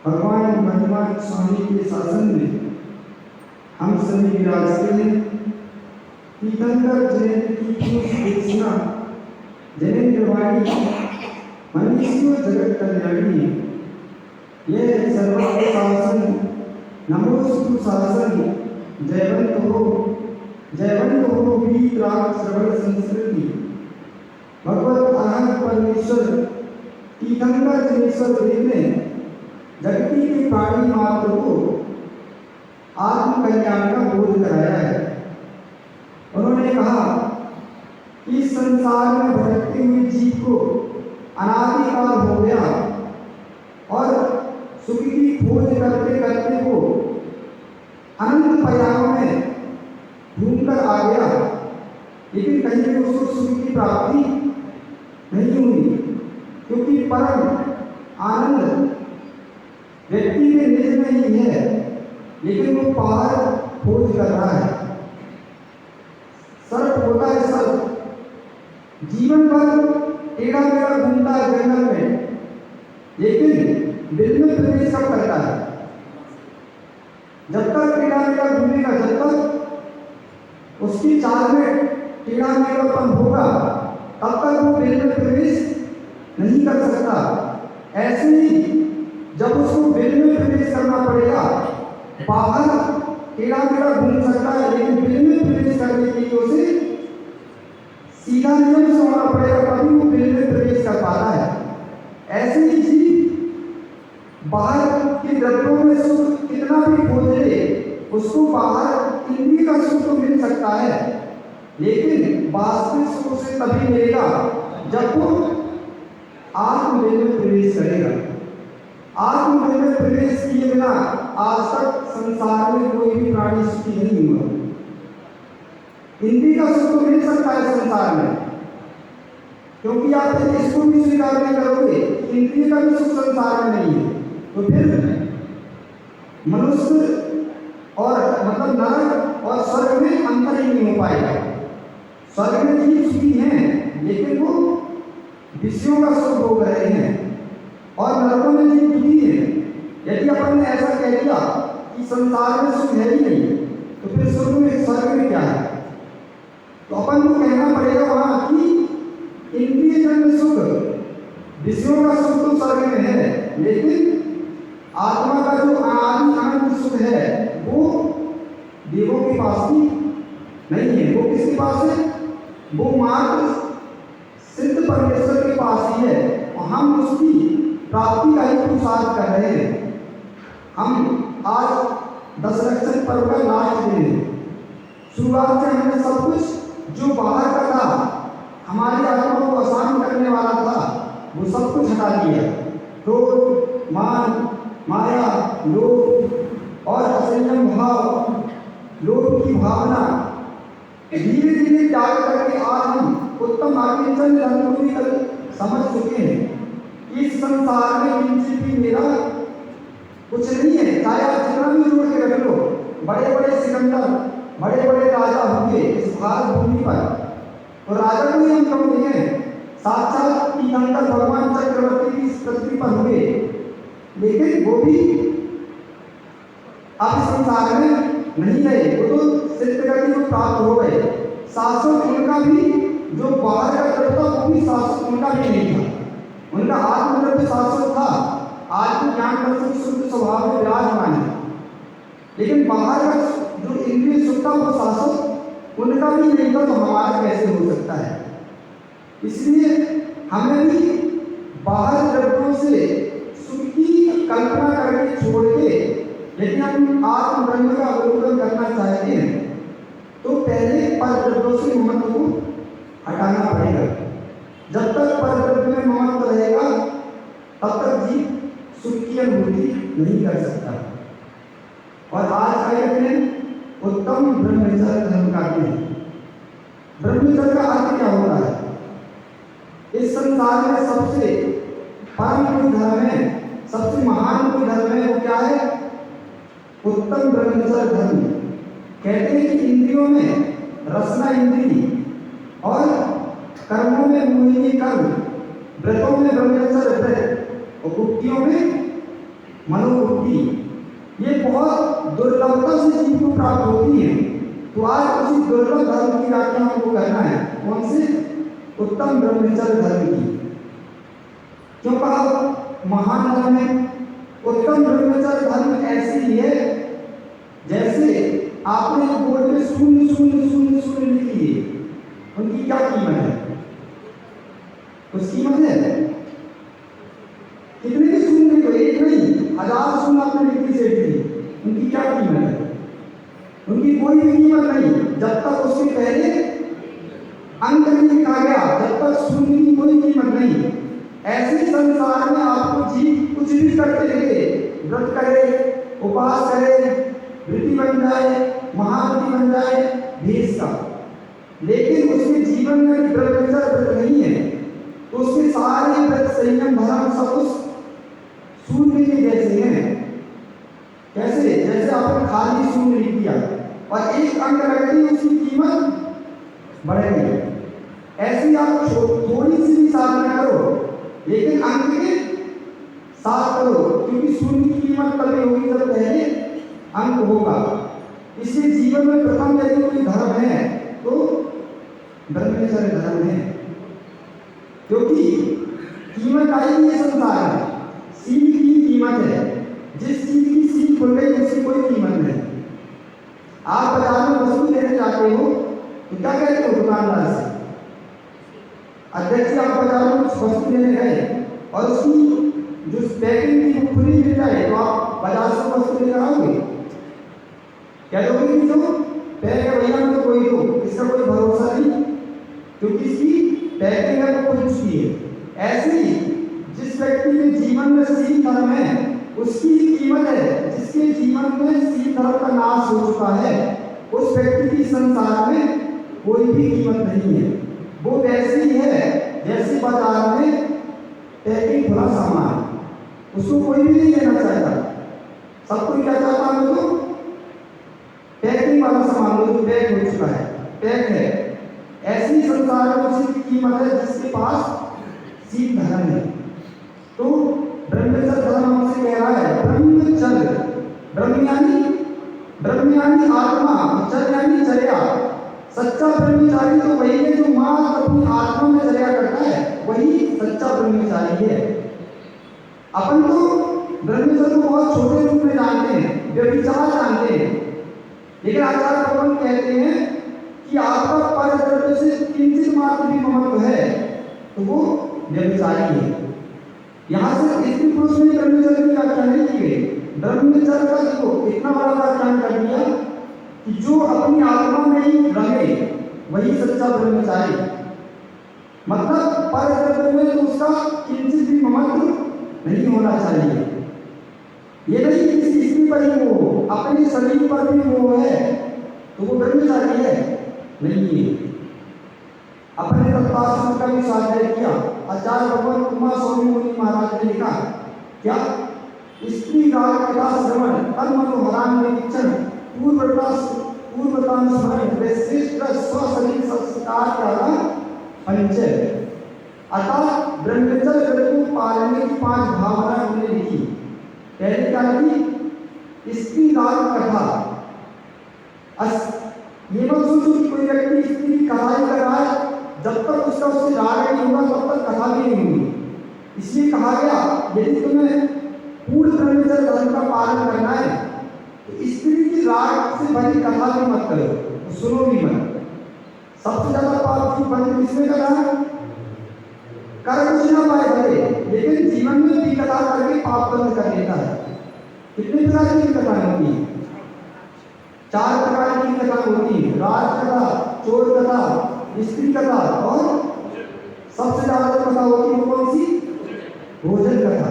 भगवान वर्तमान स्वामी के शासन में हम सभी विराजते हैं। तीर्थंकर जयंती की पूर्ण घोषणा जयंतवाणी मनुष्य जगत कल्याणी यह सर्वत्र शासन नमोस्तु शासन जयवंत हो वीत राग श्रवण संस्कृति भगवत अनंत परमेश्वर तीर्थंकर जनेश्वर देव ने जगती के प्राणी मात्र को आत्म कल्याण का बोध कराया है। उन्होंने कहा कि इस संसार में भटकते हुए जीव को अनादिकाल हो गया और सुख की खोज करते करते वो अनंत पर्यायों में घूमकर आ गया, लेकिन कहीं भी उसको सुख की प्राप्ति नहीं हुई, क्योंकि परम आनंद व्यक्ति के निज में ही है, लेकिन वो बाहर खोज कर रहा है। सर्प होता है सर्प, जीवन भर टेढ़ा मेढ़ा घूमता है जंगल में, लेकिन दिल में प्रवेश कब करता है? जब तक टेढ़ा मेढ़ा घूमेगा, जब तक उसकी चाल में टेढ़ा मेढ़ापन होगा, तब तक वो दिल में प्रवेश नहीं कर सकता। ऐसे ही जब उसको दिल में प्रवेश करना पड़ेगा, बाहर टेढ़ा मेढ़ा घूम सकता है, लेकिन दिल में प्रवेश करने के लिए उसे सीधा नियम से होना पड़ेगा, तभी वो दिल में प्रवेश कर पाता है। ऐसे ही जीव बाहर के द्रव्यों में सुख कितना भी खोज ले, उसको बाहर इंद्रिय का सुख तो मिल सकता है, लेकिन वास्तविक सुख उसे तभी मिलेगा जब वो आत्मवेद में प्रवेश करेगा। आत्मवेद में प्रवेश किए बिना आज तक संसार में कोई भी प्राणी सुखी नहीं हुआ। इंद्रिय का सुख तो मिल सकता है संसार में, क्योंकि आप इसको भी स्वीकार नहीं करोगे, इंद्रिय का भी सुख संसार में नहीं है, तो फिर मनुष्य और मतलब नरक और स्वर्ग में अंतर ही नहीं हो पाएगा। स्वर्ग में जीव सुखी हैं, लेकिन वो विषयों का सुख भोग रहे हैं, और नरकों में जीव दुखी है। यदि अपन ने ऐसा कह दिया कि संसार में सुख है ही नहीं, तो फिर स्वर्ग में क्या है? ऋषियों का सुख तो स्वर्ग में है, लेकिन आत्मा का जो आदि आनंद सुख है वो देवों के पास भी नहीं है। वो किसके पास है? वो मात्र सिद्ध परमेश्वर के पास ही है, और हम उसकी प्राप्ति का ही पुरुषार्थ कर रहे हैं। हम आज दशलक्षण पर्व का लास्ट दिन है। शुरुआत से हमने सब कुछ जो बाहर का था, हमारी आत्मा को आसान करने वाला था, वो सब कुछ हटा दिया। क्रोध, मान, माया, लोभ और असंयम भाव, लोभ की भावना धीरे धीरे त्याग करके आज हम उत्तम आत्मचंद धर्म को भी समझ चुके हैं। इस संसार में किंचित भी मेरा कुछ नहीं है। चाहे आप जितना भी जोड़ के रख लो, बड़े बड़े सिकंदर, बड़े बड़े राजा होंगे इस भारत भूमि पर, तो राजा को ही हम कम नहीं है। साक्षात तीर्थंकर भगवान चक्रवर्ती की इस पृथ्वी पर होंगे, लेकिन वो भी अब संसार में नहीं रहे। वो तो सिद्ध गति को प्राप्त हो गए। शाश्वत उनका भी जो बाहर का द्रव्य था वो भी शाश्वत उनका भी नहीं था। उनका आत्मद्रव्य शाश्वत था, आत्मज्ञान दर्शन शुद्ध स्वभाव में विराजमान है, लेकिन बाहर का जो इंद्रिय सुख था वो शाश्वत उनका भी नहीं था, तो हमारा कैसे हो सकता है? इसलिए हमें भी बाहर द्रव्यों से सुख की कल्पना करके छोड़ के यदि हम आत्म ब्रह्म का अवलोकन करना चाहते हैं तो पहले पर द्रव्यों से ममत्व को हटाना पड़ेगा। जब तक पर द्रव्य में ममत्व रहेगा तब तक जीव सुख की अनुभूति नहीं कर सकता। और आज का यह दिन उत्तम ब्रह्मचर्य धर्म का दिन है। ब्रह्मचर्य का अर्थ क्या होता है? इस संसार में सबसे परम कोई धर्म है, सबसे महान कोई धर्म है, वो क्या है? उत्तम ब्रह्मचर्य धर्म। कहते हैं कि इंद्रियों में रसना इंद्री और कर्मों में मोहिनी कर्म, व्रतों में ब्रह्मचर्य व्रत और गुप्तियों में मनोगुप्ति, ये बहुत दुर्लभता से जीव को प्राप्त होती है। तो आज उसी दुर्लभ धर्म की व्याख्या हमको करना है। कौन से? उत्तम ब्रह्मचर्य धर्म की। क्यों कहा महान धर्म है? उत्तम ब्रह्मचर्य धर्म ऐसी ही है जैसे आपने बोर्ड में शून्य शून्य शून्य शून्य लिखी है, उनकी क्या कीमत है? कुछ कीमत है? कितने भी शून्य लिखो, एक नहीं 1000 शून्य आपने लिखी से दी, उनकी क्या कीमत है? उनकी कोई भी कीमत नहीं जब तक उसके पहले अंक नहीं लिखा गया, जब तक शून्य की कोई कीमत नहीं। ऐसे संसार में आपको जीव कुछ भी करते रहे, व्रत करे, उपवास करे, वृत्ति बन जाए, महावृत्ति बन जाए भेष का, लेकिन उसके जीवन में ब्रह्मचर्य व्रत नहीं है तो उसके सारे व्रत संयम धर्म सब उस शून्य के जैसे हैं। कैसे? जैसे आपने खाली शून्य लिख दिया और एक अंक रख दी, उसकी कीमत बढ़ गई। ऐसी आप थोड़ी सी भी साधना करो, लेकिन अंक के साथ करो, क्योंकि शून्य की कीमत तभी होगी जब पहले अंक होगा। इसलिए जीवन में प्रथम यदि कोई धर्म है तो ब्रह्मचर्य धर्म है, क्योंकि कीमत आई ये संसार है, सील की कीमत है। जिस चीज की सील खुल गई उसकी कोई कीमत नहीं। आप बाजार में वस्तु लेने जाते हो तो क्या कहते हो दुकानदार से? अध्यक्ष जी आप बाजार में कुछ वस्तु लेने गए और उसकी जो पैकिंग थी वो खुली मिल जाए तो आप बाजार से वस्तु लेकर आओगे? क्या दोगे कि जो पैक है भैया तो कोई दो, इसका कोई भरोसा नहीं, क्योंकि इसकी पैकिंग है वो खुल चुकी है। ऐसे ही जिस व्यक्ति के जीवन में सील धर्म है उसकी ही कीमत है। जिसके जीवन में सील धर्म का नाश हो चुका है उस व्यक्ति की संसार में कोई भी कीमत नहीं है। वो वैसी ही है जैसे बाजार में पैकिंग खुला सामान, उसको कोई भी नहीं लेना चाहता। सब कोई क्या चाहता है? तो पैकिंग वाला सामान जो पैक हो चुका है, पैक है। ऐसी संसार में उसी की कीमत है जिसके पास सील धर्म है। तो ब्रह्मचर्य धर्म हमसे कह रहा है ब्रह्मचर्य, ब्रह्म यानी आत्मा, चर्य यानी चर्या, सच्चा ब्रह्मचारी तो वही है जो मात्र अपनी आत्मा में चला करता है, वही सच्चा ब्रह्मचारी है। अपन तो ब्रह्मचर्य को बहुत छोटे रूप में जानते हैं, व्यभिचार जानते हैं, लेकिन आचार्य भगवान कहते हैं कि आपका पर द्रव्य से किंचित मात्र भी ममत्व है तो वो व्यभिचारी है। यहाँ से स्त्री पुरुष में ब्रह्मचर्य की व्याख्या नहीं की गई। ब्रह्मचर्य का देखो इतना बड़ा व्याख्यान कर दिया कि जो अपनी आत्मा में ही रहे वही सच्चा ब्रह्मचारी। मतलब पर द्रव्य में तो उसका किंचित भी ममत्व नहीं होना चाहिए। ये नहीं कि किसी स्त्री पर ही मोह, अपने शरीर पर भी मोह है तो वो ब्रह्मचारी है, नहीं है। अपने तत्वाश्रम का भी स्वाध्याय किया। आचार्य भगवान कुमार स्वामी मुनि महाराज ने लिखा क्या, स्त्री राग कथा श्रवण तन मनोहरान निरीक्षण पूर्वतानुस्मरण वैशिष्ट स्वशरीर संस्कार का पंचय। अर्थात ब्रह्मचर्य व्रत को पालने की 5 भावनाएं उन्होंने लिखी। पहली क्या लिखी, स्त्री राग कथा। ये मत सोचो कि कोई व्यक्ति स्त्री की कथा ही कर रहा है, जब तक उसका उससे राग नहीं होगा तब तक कथा भी नहीं होगी। इसलिए कहा गया यदि तुम्हें पूर्ण ब्रह्मचर्य धर्म का पालन करना है तो स्त्री की राग से भरी कथा भी मत करो, तो सुनो भी मत। सबसे ज्यादा पाप की बंद किसमें कर रहा है, कर कुछ ना पाए भले, लेकिन जीवन में भी कथा करके पाप बंद कर लेता है। कितने प्रकार की कथा होती है, 4 प्रकार की कथा होती है, राज कथा, चोर कथा, स्त्री कथा और सबसे ज्यादा कथा होती है कौन सी, भोजन कथा।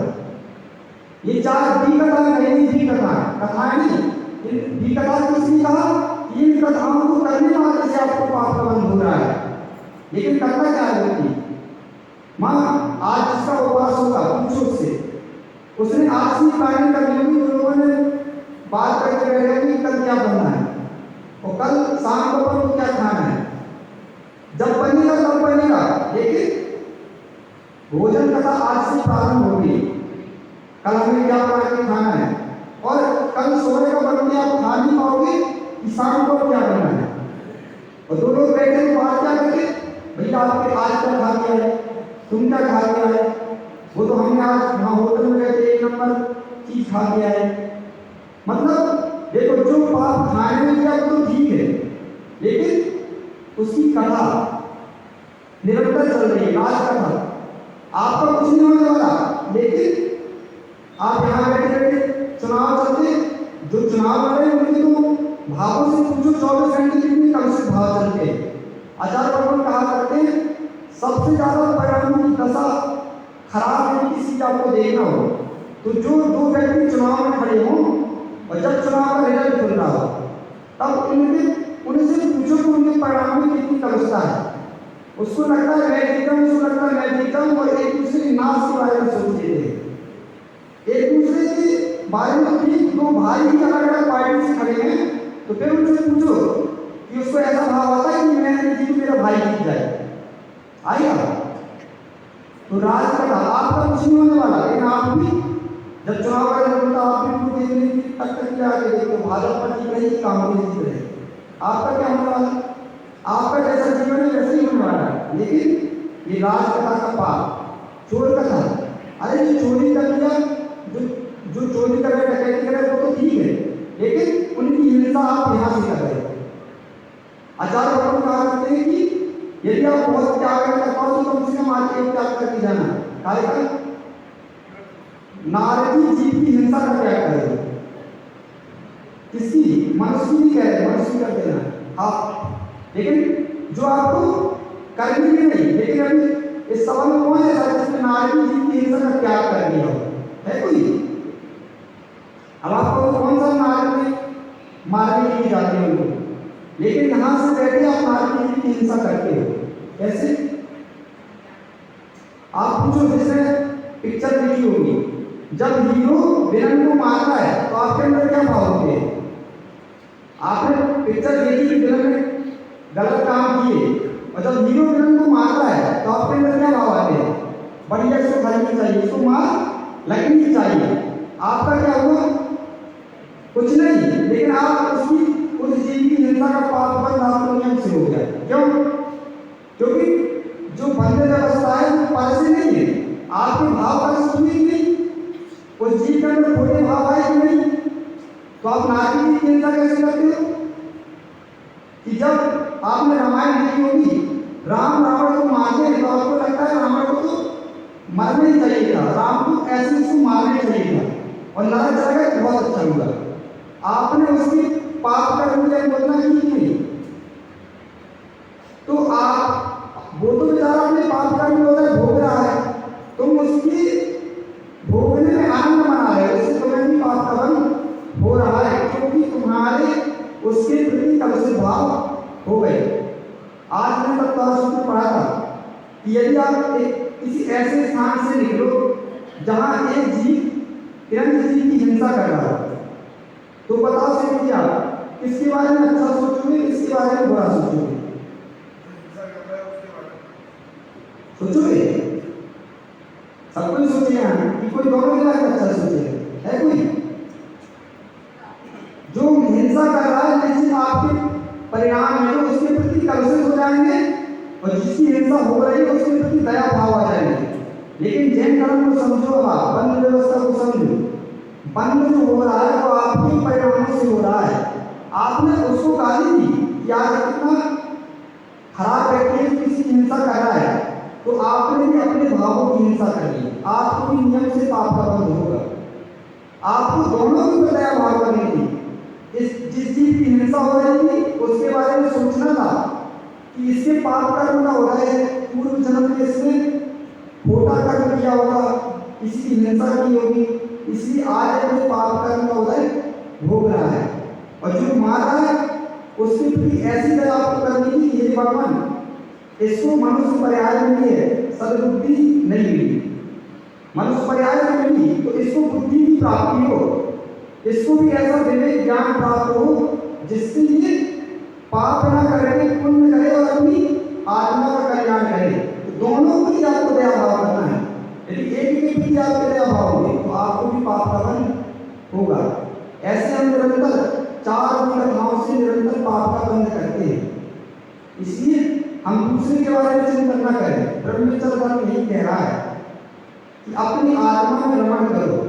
ये 4 भी कथा नहीं, भी कथा कथाएं नहीं। भी कथा किसने कहा, इन कथाओं को करने वाले से आपको पाप का बंध हो रहा है, लेकिन करता क्या है, माँ आज जिसका उपवास होगा पूछो उससे, उसने आज से प्लानिंग कर ली होगी, तो लोगों ने बात करके रहेगा कि कल क्या बनना है और कल शाम को अपन को क्या खाना है, जब बनेगा तब बनेगा। लेकिन भोजन कथा आज से प्रारंभ होगी, कल हमें क्या बना के खाना है और कल सोने का बन के आप खा नहीं पाओगे कि शाम को क्या बनना है। और 2 लोग बैठे तो बात क्या करके, भैया आपके आज क्या खा लिया है, तुम क्या खा लिया है, वो तो हमने आज वहाँ होटल में गए थे 1 नंबर चीज खा लिया है। मतलब देखो जो पाप खाने में किया तो ठीक है, लेकिन उसकी कथा निरंतर चल रही है, राज कथा। आपका कुछ नहीं होने वाला, लेकिन आप यहाँ बैठे बैठे चुनाव चलते, जो चुनाव लड़ रहे उनके तो भावों से पूछो 24 घंटे कितने कम से भाव चलते। आचार्य भगवान कहा करते हैं सबसे ज्यादा परिणाम की दशा खराब है किसी का आपको देखना हो तो जो 2 व्यक्ति चुनाव में खड़े हों और जब चुनाव का रिजल्ट खुल रहा हो तब उनसे पूछो कि उनके परिणाम में कितनी कलुषता है। उसको लगता है मैं जीता हूँ, उसको लगता है मैं जीता हूँ, और एक दूसरे के नाश के बारे में सोच लेते हैं। एक दूसरे के बारे में ठीक 2 भाई ही अलग अलग पार्टी से खड़े हैं तो फिर उनसे पूछो कि उसको ऐसा भाव आता है कि मैं नहीं जीतूं मेरा भाई जीत जाए, आएगा? तो राज कथा आपका कुछ नहीं होने वाला, लेकिन आप भी जब चुनाव का रिजल्ट होता आप भी उनको देखने की टक्कर की आगे देखो, भाजपा जीत रही, कांग्रेस जीत रही, आपका क्या होने वाला? आपका जैसा जीवन है वैसे ही होने वाला है। लेकिन ये राज कथा का पाप, चोर कथा, अरे जो चोरी कर लिया, जो चोरी कर रहे, डकैती कर रहे वो तो ठीक है, लेकिन उनकी हिंसा आप यहाँ से कर रहे हो। आचार्य भगवान कहा करते हैं कि यदि आप बहुत त्याग करना पाओ तो कम से कम आज एक त्याग करके जाना, कार्यक्रम नारदी जीव की हिंसा का त्याग करें। किसकी? मनुष्य की नहीं कह रहे, मनुष्य कर देना आप, लेकिन जो आपको करनी भी नहीं। लेकिन अभी इस सवाल में कौन है जिसने नारदी जीव की हिंसा का त्याग कर दिया हो? है कोई? अब आपको कौन सा नारद में मारने के लिए जाते हैं उनको, लेकिन यहां से बैठे आप नारदी जीव की हिंसा करते हो, कैसे? आप पूछो, जिसने पिक्चर देखी होगी, जब हीरो विलन को मारता है तो आपके अंदर क्या भाव होते हैं? आपने पिक्चर देखी कि विलन ने गलत काम किए, और जब हीरो विलन को मारता है तो आपके अंदर क्या भाव आते हैं? बढ़िया, इसको खरीदनी चाहिए, इसको मार लगनी चाहिए। आपका क्या हुआ? कुछ नहीं, लेकिन आप उस जीव की हिंसा का पाप बंद आपको नियम से हो गया। बाकी की हिंसा कैसे करते हो कि जब आपने रामायण देखी होगी, राम रावण को मारते हैं तो आपको लगता है रावण को तो मरना ही चाहिए था, राम को ऐसे उसको मारना ही चाहिए था और नरक चला गया तो बहुत अच्छा हुआ। आपने उसकी पाप कर्म की अनुमोदना की नहीं, तो आप वो तो बेचारा अपने पाप कर्म को भोग रहा है, तुम उसकी भोगने में आनंद मना रहे हो, उससे तुम्हें भी पाप का बंध हो रहा है क्योंकि तुम्हारे उसके प्रति कब से भाव हो गए। आज मैंने तत्वशास्त्र में पढ़ा था कि यदि आप किसी ऐसे स्थान से निकलो जहां एक जीव तिरंग जीव की हिंसा कर रहा है, तो बताओ सेठ जी आप किसके बारे में अच्छा सोचोगे, किसके बारे में बुरा सोचोगे? सोचोगे सब कोई सोचेगा कि कोई दोनों के बारे में अच्छा सोचेगा? है कोई जो हिंसा कर रहा है निश्चित आपके परिणाम है तो उसके प्रति कलुषित हो जाएंगे और जिसकी हिंसा हो रही है उसके प्रति दया भाव आ जाएंगे। लेकिन जैन धर्म को समझो, आप बंद व्यवस्था को समझो, बंद जो हो रहा है वो आपके परिणामों से हो रहा है। आपने उसको गाली दी कि आज कितना खराब व्यक्ति है किसी की हिंसा कर रहा है, तो आपने भी अपने भावों की हिंसा कर ली, आपको भी नियम से पाप का बंध होगा। आपको दोनों की दया भाव करनी थी। जिस चीज की हिंसा हो रही थी उसके बारे में सोचना था कि इसके पाप कर्म का हो रहा है, पूर्व जन्म में इसने खोटा कर्म किया होगा, किसी की हिंसा की होगी, इसलिए आज अपने पाप कर्म का उदय भोग रहा है। और जो मार रहा है उसके प्रति ऐसी दया आपको करनी थी, ये भगवान इसको मनुष्य पर्याय मिली है, सद्बुद्धि नहीं मिली। मनुष्य पर्याय में मिली तो इसको बुद्धि की प्राप्ति हो, इसको भी ऐसा विवेक ज्ञान प्राप्त हो जिससे ये पाप न करे, पुण्य करे और अपनी आत्मा का कल्याण करे। तो दोनों की आपको दया भाव करना है। यदि एक के प्रति आपके दया भाव होगी तो आपको भी पाप का बंध होगा। ऐसे हम निरंतर 4 कथाओं से निरंतर पाप का बंध करते हैं। इसलिए हम दूसरे के बारे में चिंतन न करें। ब्रह्मचर्य धर्म यही कह रहा है कि अपनी आत्मा में रमण करो।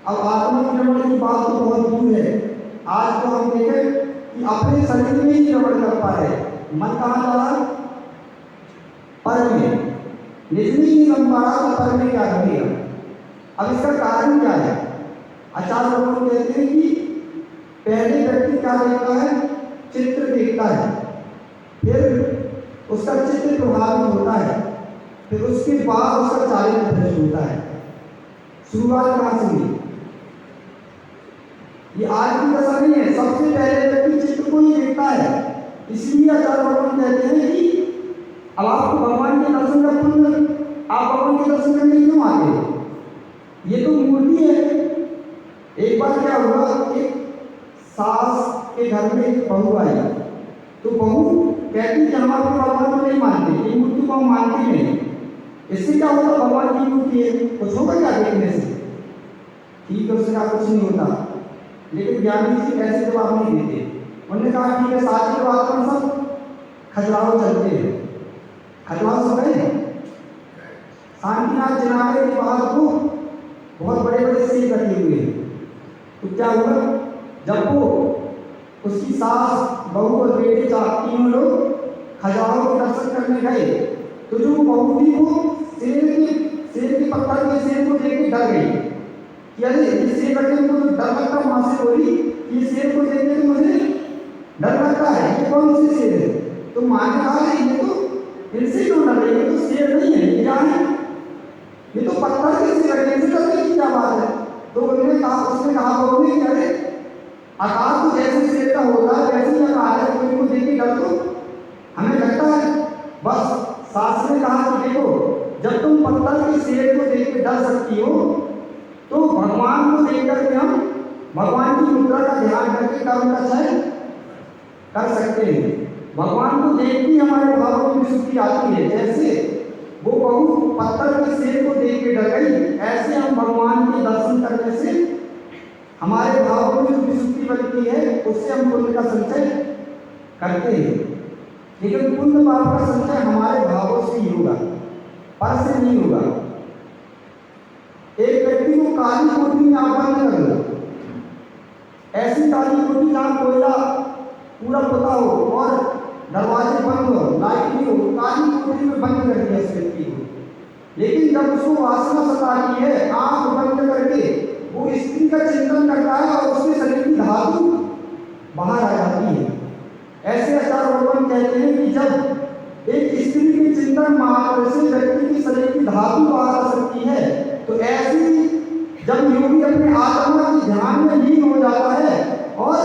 अब आत्मा की रमण की बात तो बहुत दूर है, आज तो हम देखें कि अपने शरीर में ही रमण कर पा रहे। मन कहाँ जा रहा? पर में। निज में ही रम पा रहा तो पर में क्या रहेगा? अब इसका कारण क्या है? आचार्य लोग कहते हैं कि पहले व्यक्ति क्या देखता है? चित्र देखता है, फिर उसका चित्र प्रभावित होता है, फिर उसके बाद उसका चारित्र दृष्ट होता है। शुरुआत कहाँ से हुई? ये आज की दशा नहीं है, सबसे पहले व्यक्ति चित्र को ही देखता है। इसलिए आचार्य भगवान कहते हैं कि अब आपको भगवान के दर्शन का पुण्य, आप भगवान के दर्शन करने क्यों आते हो? ये तो मूर्ति है। एक बार क्या हुआ, एक सास के घर में एक बहू आई, तो बहू कहती कि हम आपके भगवान को नहीं मानते, ये मूर्ति को हम मानते नहीं। इससे क्या होता? भगवान की मूर्ति है, कुछ होगा क्या देखने से? ठीक है, उससे कुछ नहीं होता। लेकिन ज्ञानी जी ऐसे जवाब नहीं देते। उन्होंने कहा ठीक है, साथ के बात में सब खजुराहो चलते हैं। खजुराहो सब गए, शांतिनाथ जनाले के बाहर को बहुत बड़े बड़े सेब रखे हुए हैं। तो क्या हुआ, जब वो उसकी सास, बहू और बेटे तीनों लोग खजुराहो के दर्शन करने गए, तो जो बहू थी वो सेब के पत्थर के सेब को देख के डर गई कि अरे ये सेब रखने को तो डर लगता। वहां से बोली कि ये सेब को देखने तो मुझे डर लगता है, ये कौन सी सेब है? तो माँ ने कहा ये तो इनसे क्यों डर रही है, तो सेब नहीं है, ये क्या है? ये तो पत्थर के सेब रखने से डरने की क्या बात है? तो उसने कहा बहू ने कि अरे आकार तो जैसे सेब का होता है वैसे ही आकार है, तो इनको देख के डर तो हमें लगता है। बस सास ने कहा कि देखो, जब तुम पत्थर के सेब को देख के डर सकती हो तो भगवान को देख करके हम भगवान की मुद्रा का ध्यान करके कर्म का क्षय कर सकते हैं। भगवान को देख के हमारे भावों में सुखी आती है। जैसे वो बहू पत्थर के सेब को देख के डर गई, ऐसे हम भगवान के दर्शन करने से हमारे भावों में सुखी बनती है, उससे हम पुण्य का संचय करते हैं। लेकिन पुण्य पाप का संचय हमारे भावों से ही होगा, पर से नहीं होगा। एक व्यक्ति को काली कोठरी में आप बंद कर लो, ऐसी काली कोठी जहाँ कोयला पूरा पोता हो और दरवाजे बंद हो, लाइट नहीं हो, काली कोठी में बंद कर दिया उस व्यक्ति को। लेकिन जब उसको वासना सताती है, आंख बंद करके वो स्त्री का चिंतन करता है और उसके शरीर की धातु बाहर आ जाती है। ऐसे आचार्य भगवान कहते हैं कि जब एक स्त्री के चिंतन मात्र से व्यक्ति की शरीर की धातु बाहर आ सकती है, तो ऐसी जब योगी अपने आत्मा की ध्यान में लीन हो जाता है और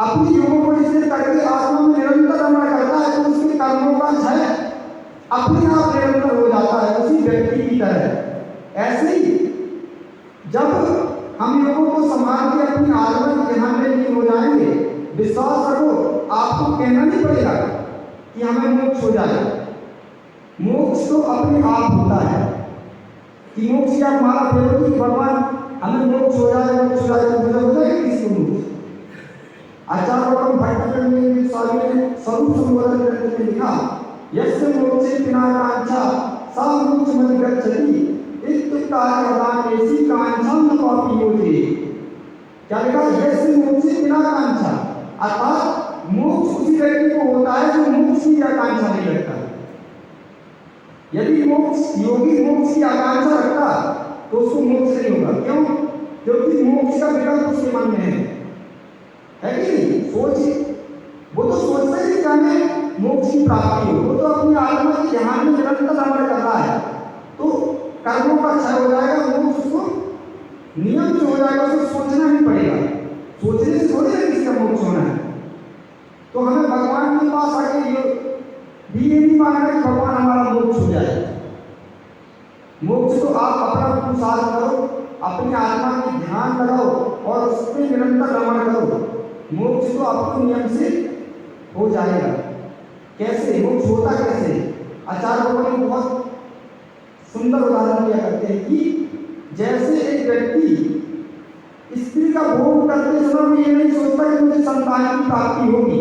अपनी योगों को स्थिर करके आत्मा में निरंतर रमण करता है, तो उसके कर्मों का क्षय अपने आप निरंतर हो जाता है उसी व्यक्ति की तरह। ऐसे ही जब हम योगों को संभाल के अपनी आत्मा के ध्यान में लीन हो जाएंगे, विश्वास रखो, आपको कहना नहीं पड़ेगा कि हमें मोक्ष हो जाए। मोक्ष तो अपने आप होता है कि मोक्ष की आप माला फेरो कि भगवान हमें मोक्ष हो जाए, मोक्ष हो जाए, तो मुझे होता है किसी को मोक्ष। आचार्य भट्ट स्वामी ने स्वरूप संबोधन करते हुए लिखा, यस्य मोक्षे पिनाकांक्षा सा मोक्षमति गच्छति इत्युक्तार्यदानेसी कांक्षां न पापी योजे। क्या लिखा? यस्य मोक्षे पिनाकांक्षा, अर्थात मोक्ष उसी व्यक्ति को होता है जो मोक्ष की आकांक्षा नहीं रखता। यदि मोक्ष योगी मोक्ष की आकांक्षा रखता तो उसको मोक्ष नहीं होगा। क्यों? क्योंकि मोक्ष का विकल्प उसके मन में है कि नहीं? सोच, वो तो सोचता है कि हमें मोक्ष की प्राप्ति हो, वो तो अपनी आत्मा के ध्यान में निरंतर रमण कर रहा है, तो कर्मों का क्षय हो जाएगा, मोक्ष उसको नियम से हो जाएगा, उसको सोचना नहीं पड़ेगा। सोचने से थोड़ी ना किसका मोक्ष होना है। तो हमें भगवान के पास आके ये नहीं मांगना कि भगवान हमारा मोक्ष हो जाए। मोक्ष तो आप अपना पुरुषार्थ करो, अपनी आत्मा की ध्यान लगाओ और उसमें निरंतर रमण करो। मोक्ष तो आपको नियम से हो जाएगा। कैसे मोक्ष होता कैसे? आचार्य भगवान बहुत सुंदर उदाहरण दिया करते हैं कि जैसे एक व्यक्ति स्त्री का भोग करते समय में ये नहीं सोचता कि मुझे संतान की प्राप्ति होगी,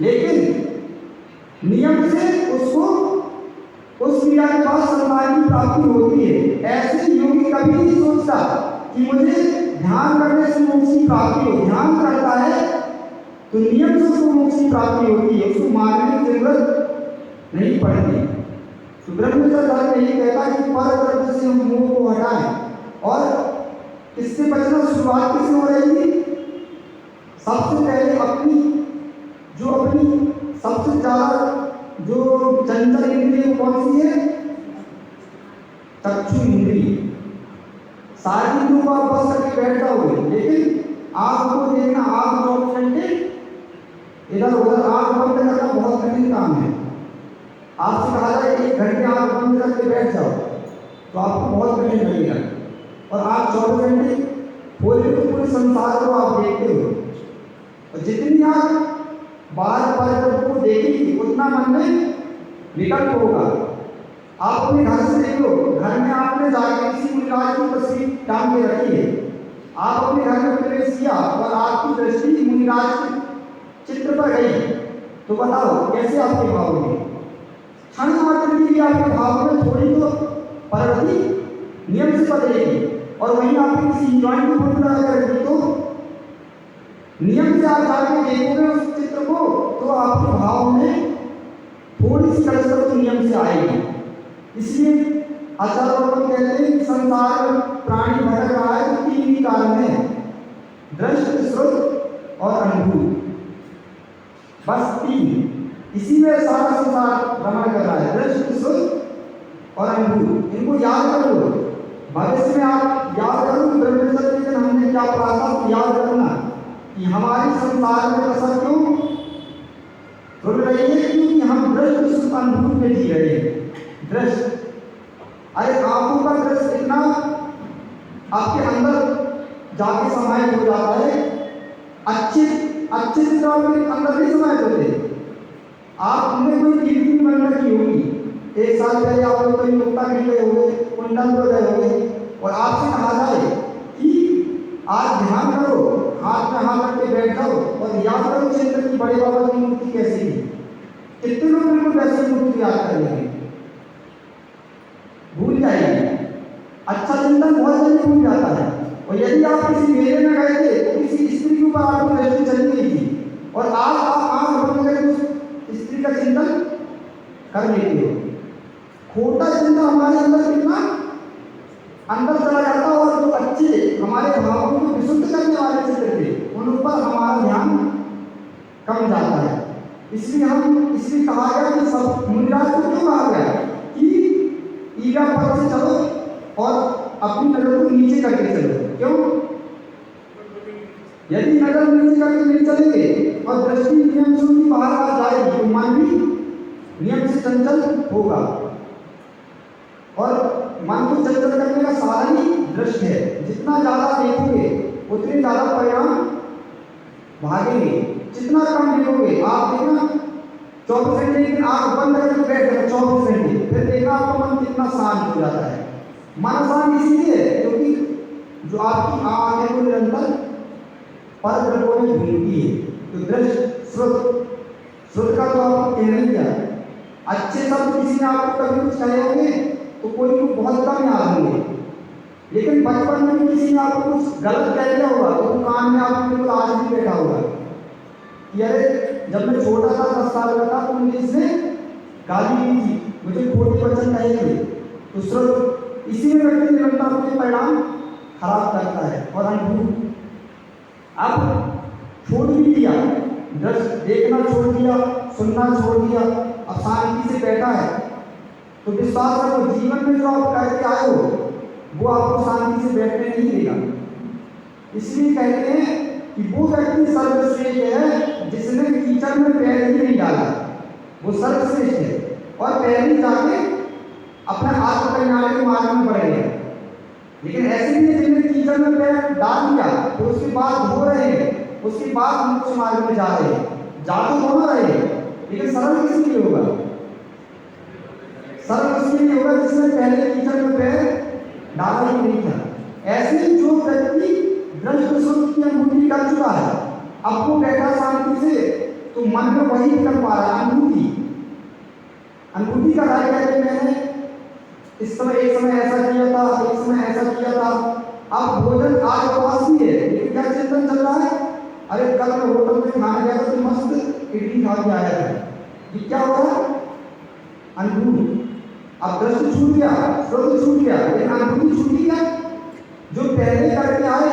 लेकिन नियम से उसको उस क्रिया के बाद संतान की प्राप्ति होती है। ऐसे योगी कभी नहीं सोचता कि मुझे ध्यान करने से मोक्ष की प्राप्ति हो। ध्यान करता है तो नियम से उसको मोक्ष की प्राप्ति होती है, उसको मांगने की जरूरत नहीं पड़ती। तो ब्रह्मचर्य धर्म यही कहता है कि पर द्रव्य से हम मोह को हटाएं। और इससे बचना शुरुआत किससे हो रही थी? सबसे पहले अपनी सबसे ज्यादा जो चंचल इंद्रिय कौन सी है? चक्षु इंद्रिय। सारी इंद्रियों को आप बस करके बैठ जाओगे, लेकिन आंख को देखना, आंख 24 घंटे इधर उधर आंख बंद करना बहुत कठिन काम है। आपसे कहा जाए 1 घंटे आंख बंद करके बैठ जाओ तो आपको बहुत कठिन लगेगा, और आप 24 घंटे खोल के पूरे संसार को आप देखते हो। और जितनी आप बाहर पर्यटकों को देखेंगे उतना मन में विकल्प होगा। आप अपने घर से देख लो, घर में आपने जाके किसी मुनिराज की तस्वीर टांग के रखी है, आप अपने घर में प्रवेश किया और आपकी दृष्टि मुनिराज के चित्र पर गई, तो बताओ कैसे आपके भाव होंगे? क्षण मात्र के लिए आपके भाव में थोड़ी तो परिवर्तन नियम से बदलेगी। और वहीं आपने किसी हीरोइन की फोटो लगा कर रखी तो नियम से आप जाके देखोगे उस चित्र को, तो आपके भाव में थोड़ी सी कसरत तो नियम से आएगी। इसलिए आचार्य भगवान कहते हैं कि संसार में प्राणी भटक रहा है तो 3 ही कारण है, दृष्ट, श्रुत और अनुभूत। बस 3, इसी में सारा संसार रमण कर रहा है, दृष्ट, श्रुत और अनुभूत। इनको याद कर लो, भविष्य में आप याद करो कि ब्रह्मचर्य के दिन हमने क्या पढ़ा था, याद करना कि हमारी संसार में दशा क्यों रुक रही है, क्योंकि हम दृष्ट, श्रुत, अनुभूत में जी रहे हैं। दृष्ट, अरे आंखों का दृष्ट इतना आपके अंदर जाके समाहित हो जाता है, अच्छे चित्र आपके अंदर नहीं समाहित होते। आपने कोई कीर्ति बन रखी होगी, 1 साल पहले आप लोग कोई मुक्ता गिर गए होंगे, कुंडल पर गए होंगे, और आपसे कहा जाए कि आज ध्यान करो, हाथ में हाथ रख के बैठ जाओ और याद करो क्षेत्र की बड़े बाबा की मूर्ति कैसी थी। कितने लोग बिल्कुल वैसी मूर्ति याद कर लेंगे? भूल जाएंगे। अच्छा चिंतन बहुत जल्दी भूल जाता है। और यदि आप किसी मेले में गए थे तो किसी स्त्री के ऊपर आपकी दृष्टि चली गई थी और आज आप आंख बंद करके उस स्त्री का चिंतन कर लेते हो। खोटा चिंतन हमारे अंदर कितना अंदर चला जाता है और जो अच्छे हमारे भावों को विशुद्ध करने वाले चित्र थे उन पर हमारा ध्यान कम जाता है। इसलिए कहा गया कि सब मुनिराज को क्यों कहा गया कि ईगा पद से चलो और अपनी नजर को नीचे करके चलो। क्यों? यदि नजर नीचे करके नहीं चलेंगे और दृष्टि नियम से उनकी बाहर आ जाएगी तो मन भी नियम से चंचल होगा और मन को चंचल करने का साधन ही दृष्टि है। जितना ज्यादा देखोगे उतने ज्यादा परिणाम भागेंगे, जितना कम देखोगे। आप देखना 24 घंटे की आंख बंद करके बैठ गए 24 घंटे, फिर देखना आपका मन कितना शांत हो जाता है। मन शांत इसलिए है क्योंकि जो आपकी आंख है वो निरंतर पर द्रव्यों में घूमती है। तो दृष्टि श्रुत का तो आपको कहना ही क्या। अच्छे शब्द किसी ने आपको कभी कुछ कहे होंगे तो कोई को बहुत कम याद होंगे, लेकिन बचपन में किसी ने आपको कुछ गलत कह दिया होगा तो कान में आपको बिल्कुल आज भी बैठा होगा कि अरे जब मैं छोटा था 10 साल का था तो मुझे इसने गाली दी थी, मुझे खोटे वचन कहे थे। तो श्रुत इसी में व्यक्ति निरंतर अपने परिणाम खराब करता है और अनुभूत अब छोड़ भी दिया, दृष्टि देखना छोड़ दिया, सुनना छोड़ दिया, अब शांति से बैठा है तो विश्वास करो जीवन में जो आप करके आए हो वो आपको शांति से बैठने नहीं देगा। इसलिए कहते हैं कि वो व्यक्ति सर्वश्रेष्ठ है जिसने कीचड़ में पैर ही नहीं डाला, वो सर्वश्रेष्ठ है और पैर ही जाके अपने आत्मकल्याण के मार्ग में बढ़ गया। लेकिन ऐसे भी जिन्होंने कीचड़ में पैर डाल दिया तो उसके बाद धो रहे हैं, उसके बाद मोक्ष मार्ग में जा रहे हैं, जा तो दोनों रहे लेकिन सरल किसके लिए होगा? सरल उसके लिए होगा जिसने पहले कीचड़ में पैर डाला ही नहीं था। ऐसे जो व्यक्ति दृष्टि श्रुति की अनुभूति कर चुका है अब वो बैठा शांति से तो मन में वही कर पा रहा है अनुभूति का राय कहते मैंने इस समय एक समय ऐसा किया था, एक समय ऐसा किया था। अब भोजन आज उपवास ही है लेकिन क्या चिंतन चल रहा है? अरे कल मैं होटल में खाने गया था तो मस्त इडली खा के आया था। ये क्या हो रहा है? अनुभूति। अब दृष्टि छूट गया, श्रुति छूट गया, लेकिन अनुभूति छूटी क्या? जो पहले करके आए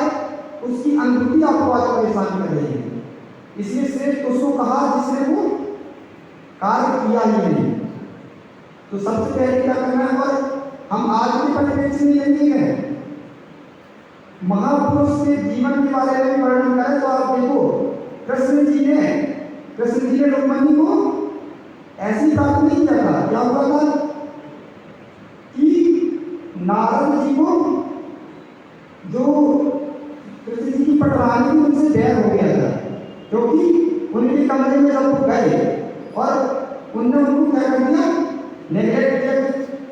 उसकी अनुभूति आपको आज परेशान कर रही है। इसलिए श्रेष्ठ उसको कहा जिसने वो कार्य किया ही नहीं। तो सबसे पहले क्या करना है? और हम आज के परिप्रेक्ष्य में यही है महापुरुष के जीवन के बारे में वर्णन करें तो आप देखो कृष्ण जी ने रुक्मिणी को ऐसी प्राप्त नहीं किया था। क्या हुआ था कि नारद जी को जो कृष्ण जी की पटरानी थी उनसे बैर हो गया था क्योंकि उनके कमरे में जब वो गए और उनने उनको क्या कर दिया नेगलेक्ट किया।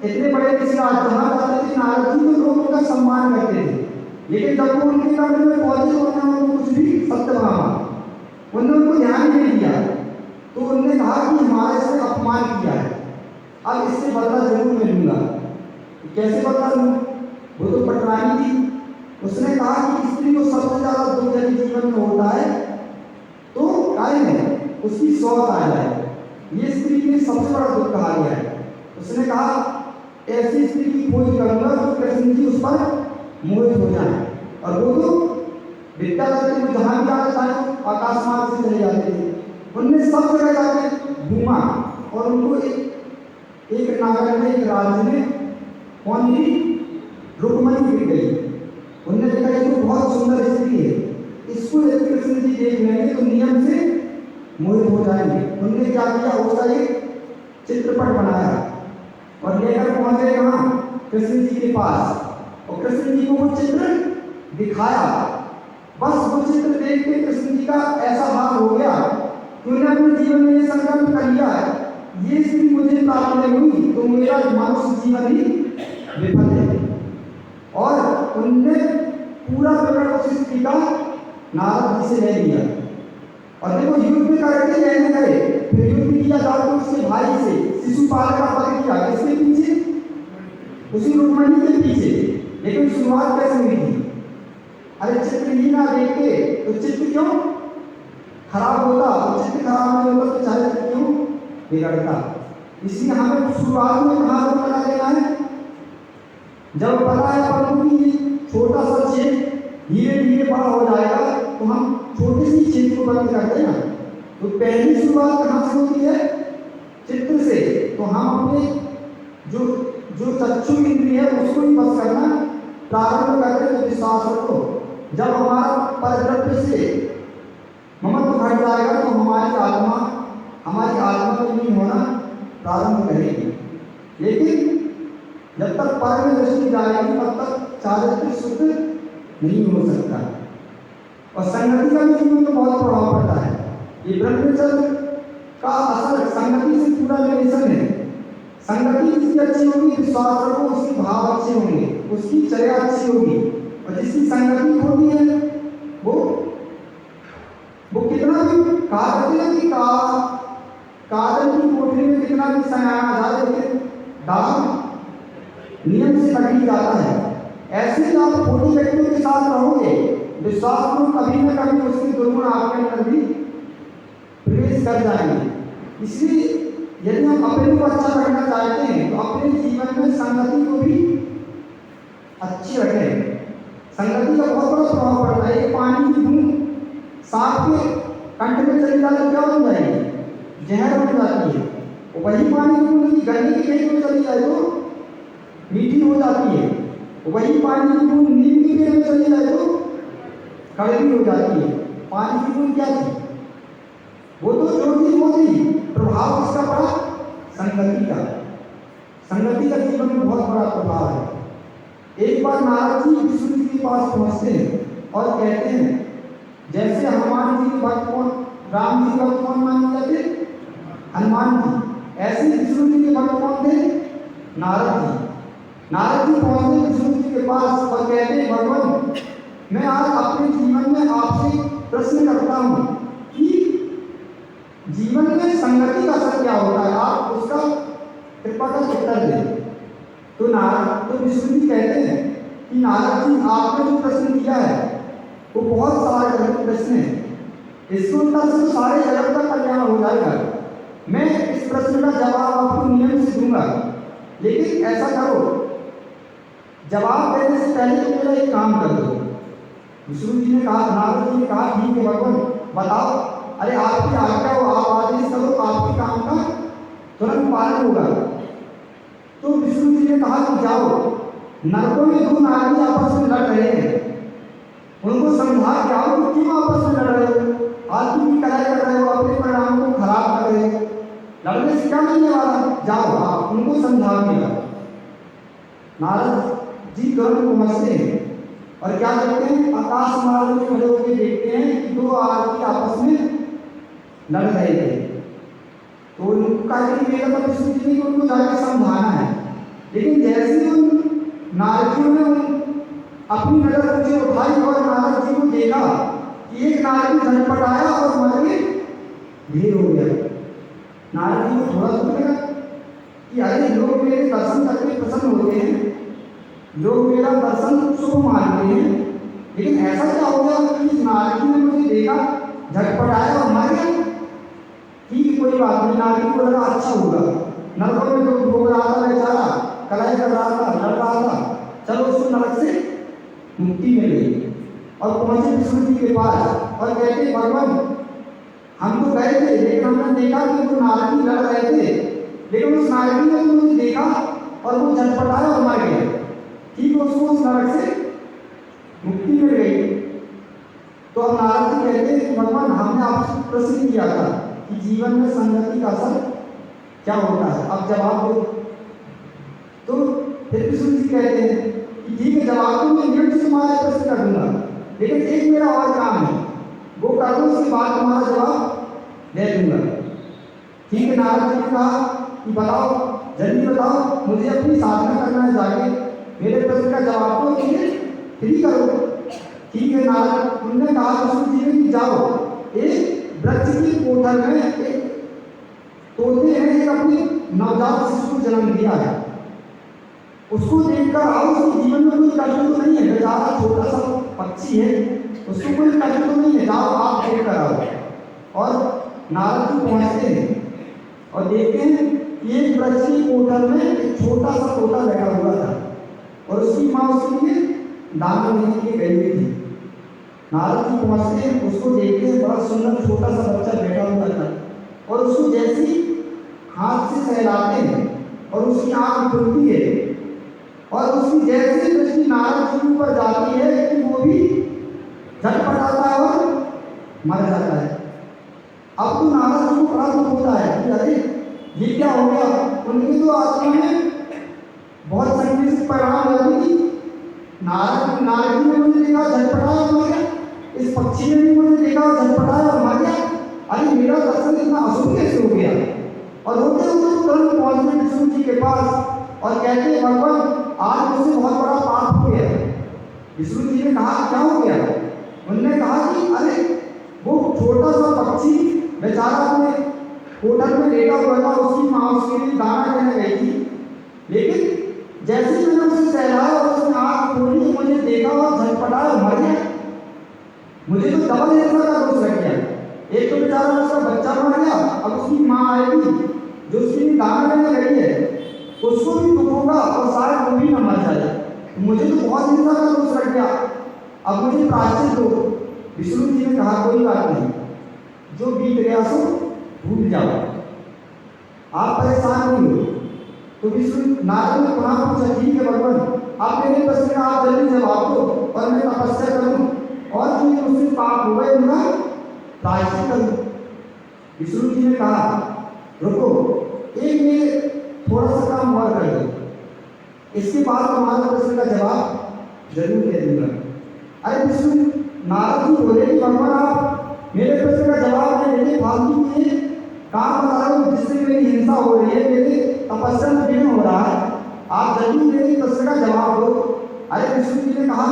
इतने बड़े किसी जहाँ जाते थे नारद जी तो लोग उनका सम्मान करते थे, लेकिन जब वो उनके कमरे में पहुंचे तो उन्होंने उनको कुछ भी सत्य माना, उन्होंने उनको ध्यान नहीं दिया। तो उन्होंने कहा कि हमारे से अपमान किया है, अब इससे बदला जरूर मैं लूंगा। कैसे बदला लूँ? वो तो पटरानी थी। उसने कहा कि स्त्री को सबसे ज्यादा दुख यदि जीवन में होता है तो काय है उसकी सौत आ जाए, ये स्त्री के सबसे बड़ा दुख कहा गया है। उसने कहा ऐसी स्त्री की खोज करूंगा तो कृष्ण जी उस पर मोहित हो जाए। और वो तो विद्या करते हुए जहाँ भी जाना चाहे आकाश मार्ग से चले जाते थे। उनने सब जगह जाके घूमा और उनको एक नागर में एक राज्य में कौन थी? रुक्मिणी मिल गई। उनने देखा ये तो बहुत सुंदर स्त्री है, इसको यदि कृष्ण जी देख लेंगे तो नियम से मोहित हो जाएंगे। उन्होंने क्या किया? उसका एक चित्रपट बनाया और लेकर पहुंच गए कहाँ? कृष्ण जी के पास। और कृष्ण जी को वो चित्र दिखाया। बस वो चित्र देख के कृष्ण जी का ऐसा भाव हो गया कि उन्होंने अपने जीवन में ये संकल्प कर लिया ये स्त्री मुझे प्राप्त नहीं हुई तो मेरा मानव जीवन ही विफल है। और उनने पूरा विवरण उस स्त्री का नारद जी से ले लिया। और देखो युद्ध करके रहने गए, फिर युद्ध किया जाकर उसके भाई से शिशुपाल का वध किया। किसके पीछे? उसी रुक्मिणी के पीछे। लेकिन शुरुआत कैसे हुई थी? अरे चित्र ही ना देख के तो चित्र क्यों खराब होता, और चित्र खराब नहीं होता तो चाहे क्यों बिगड़ता। इसलिए हमें शुरुआत में कहाँ से बना लेना है, जब पता है परंतु कि छोटा सा छेद धीरे धीरे बड़ा हो जाएगा तो हम छोटे सी छेद को बंद कर देना। तो पहली शुरुआत कहाँ से होती है, चित्र से। तो हम अपने जो जो चक्षु इंद्रिय है उसको ही बस करना प्रारंभ करते हैं। विश्वास रखो, जब हमारा परद्रव्य से ममत्व घट जाएगा तो हमारी आत्मा में नहीं होना प्रारंभ करेगी। लेकिन जब तक पर में दृष्टि जाएगी तब तक चारित्र्य शुद्ध नहीं हो सकता। और संगति का भी जीवन में बहुत प्रभाव पड़ता है। ये ब्रह्मचर्य का असर संगति से पूरा रिलेशन है। संगति जिसकी अच्छी होगी, विश्वास रखो उसके भाव अच्छे होंगे, उसकी चर्या अच्छी होगी। और जिसकी संगति होती है वो कितना भी कागज की कोठरी में कितना भी सजाया जाए लेकिन दाग नियम से कट ही जाता है। ऐसे ही आप खोटी व्यक्तियों के साथ रहोगे, विश्वास को कभी न कभी उसके दुर्गुण आपके अंदर भी प्रवेश कर जाएंगे। इसलिए यदि हम अपने को अच्छा रखना चाहते हैं तो अपने जीवन में संगति को भी अच्छी रखें। संगति का बहुत बड़ा प्रभाव पड़ता है। एक पानी की बूंद सांप के कंठ में चली जाए तो क्या बन जाएगी, जहर बन जाती है। वही पानी की बूंद गंदी की कहीं चली जाए तो मीठी हो जाती है। वही पानी की बूंद नीम की पेड़ में चली जाए तो कड़वी हो जाती है। पानी की बूंद क्या थी, वो तो छोटी मोटी, प्रभाव इसका पड़ा संगति का। संगति का जीवन में बहुत बड़ा प्रभाव है। एक बार नारद जी विष्णु जी के पास पहुंचते हैं और कहते हैं, जैसे हनुमान जी के भक्त कौन, राम जी के भक्त कौन माने जाते, हनुमान जी, ऐसे विष्णु जी के भक्त कौन थे, नारद जी। नारद जी पहुंचते विष्णु जी के पास और कहते हैं, भगवान मैं आज अपने जीवन में आपसे प्रश्न करता हूँ कि जीवन में संगति का असर क्या होता है, आप उसका कृपा का उत्तर दें। तो विष्णु जी कहते हैं कि नारद जी आपने जो प्रश्न किया है वो बहुत सारा गलत प्रश्न है, इसके उत्तर से तो सारे जगत का कल्याण हो जाएगा। मैं इस प्रश्न का जवाब आपको नियम से दूंगा, लेकिन ऐसा करो, जवाब देने से पहले तो मेरा एक काम कर दो। विष्णु जी ने कहा, नारद जी ने कहा, ठीक है भगवान बताओ। अरे आपकी आज्ञा हो, आप आदेश करो, आपके काम का तुरंत पालन होगा। तो विष्णु जी ने कहा कि जाओ, नरकों में दो नारी आपस में लड़ रहे हैं, उनको समझा के आओ कि क्यों आपस में लड़ रहे हो, आदमी की कलाई कर रहे हो, अपने परिणाम को खराब कर रहे हो, लड़ने से क्या मिलने वाला, जाओ आप उनको समझा के आओ। नारद जी तुरंत पहुंचते हैं और क्या करते हैं, आकाश मार्ग में खड़े होकर देखते हैं कि दो आदमी आपस में लड़ रहे थे। तो उनका मेरा तो विष्णु जी ने उनको जाकर समझाना है, लेकिन जैसे ही उन नारदियों ने अपनी नजर नीचे उठाई और नारद जी को देखा कि एक नारद झटपट आया और मर के ढेर हो गया। नारद जी को थोड़ा दुख लगा कि अरे लोग मेरे दर्शन करके प्रसन्न होते हैं, लोग मेरा दर्शन शुभ मानते हैं, लेकिन ऐसा क्या हो गया कि नारद जी ने मुझे देखा, झटपट आया और मर गया। ठीक, कोई बात नहीं, नारद को लगा अच्छा होगा, नरकों में तो भोग रहा था बेचारा, कलाई कर रहा था, लड़ रहा था, चलो उसको नरक से मुक्ति मिल गई। और पहुंचे विष्णु जी के पास और कहते, भगवान हम तो गए थे लेकिन हमने देखा कि वो नारदी लड़ रहे थे, लेकिन उस नारदी ने तो मुझे देखा और वो झटपट आया और मर गया। ठीक, उसको उस नरक से मुक्ति मिल गई। तो अब नारद जी कहते हैं कि भगवान हमने आपसे प्रश्न किया था कि जीवन में संगति का असर क्या होता है, अब जवाब दो। तो फिर विष्णु जी कहते हैं कि ठीक है, जवाब तो मैं नियम से तुम्हारा प्रश्न कर दूंगा, लेकिन एक मेरा और काम है, वो कर दो, उसके बाद तुम्हारा जवाब दे दूंगा। ठीक है, नारद जी ने कहा कि बताओ, जल्दी बताओ, मुझे अपनी साधना करना है, जाके मेरे प्रश्न का जवाब तो फ्री करो। ठीक है, नारद उन्होंने कहा विष्णु जी ने कि जाओ, एक वृक्ष की कोठर में एक तोते हैं, एक अपने नवजात शिशु को जन्म दिया है, उसको देखकर आओ, उसके जीवन में कोई कष्ट तो नहीं है, बेचारा छोटा सा पक्षी है, उसको कोई कष्ट तो नहीं है, जाओ आप देख कर आओ। और नारद जी पहुंचते हैं और देखते हैं कि एक वृक्ष की कोठर में एक छोटा सा तोता बैठा हुआ था और उसकी माँ उसके लिए दाना लेने के लिए गई हुई थी। नारद जी पहुंचते हैं, उसको देखते हैं, बड़ा सुंदर छोटा सा बच्चा बैठा हुआ था और उसको जैसे ही हाथ से सहलाते हैं और उसकी आंख खुलती है और उसकी जैसी दृष्टि नारद जी के ऊपर जाती है कि वो भी झटपटाता है और मर जाता है। अब तो नारद जी को बड़ा दुख होता है कि अरे ये क्या हो गया। उनकी तो आत्मा में बहुत संगीत से परिणाम लगी थी। नारद जी ने मुझे देखा झटपटाया और मर गया, इस पक्षी ने भी मुझे देखा झटपटाया और मर गया, अरे मेरा दर्शन इतना अशुभ कैसे हो गया। और रोते रोते तुरंत पहुंचने विष्णु जी के पास और कहते हैं भगवान आज मुझसे बहुत बड़ा पाप हो गया। विष्णु जी ने कहा क्या हो गया। उन्होंने कहा कि अरे वो छोटा सा पक्षी बेचारा अपने कोठर में लेटा हुआ था, उसकी माँ उसके लिए दाना देने गई थी, लेकिन जैसे ही मैंने उसे सहलाया और उसने आँख खोली मुझे देखा और झटपटाया और मर गया। मुझे तो डबल हिंसा का दोष लग गया। एक तो बेचारा उसका बच्चा मर गया, अब उसकी माँ आएगी जो उसके लिए दाना देने गई है, उसको भी दुख होगा और शायद वो भी न मर जाए। मुझे तो बहुत हिंसा का दोष लग गया, अब मुझे प्रायश्चित दो। विष्णु जी ने कहा कोई बात नहीं, जो बीत गया सो भूल जाओ, आप परेशान नहीं हो। तो विष्णु नारद ने पुनः पूछा ठीक है भगवान, आप मेरे प्रश्न का आप जल्दी जवाब दो और मैं तपस्या करूं और जो मुझसे पाप हुए उनका प्रायश्चित करूं। विष्णु जी ने कहा रुको, एक मेरे थोड़ा सा काम और कर दो, इसके बाद तुम्हारे प्रश्न का जवाब जरूर दे दूंगा। अरे विष्णु नारद जी बोले कि भगवान आप मेरे प्रश्न का जवाब नहीं देते, फालतू के काम बता रहे हो जिससे मेरी हिंसा हो रही है, मेरे तपस्या में विघ्न हो रहा है, आप जल्दी मेरे प्रश्न का जवाब दो। अरे विष्णु जी ने कहा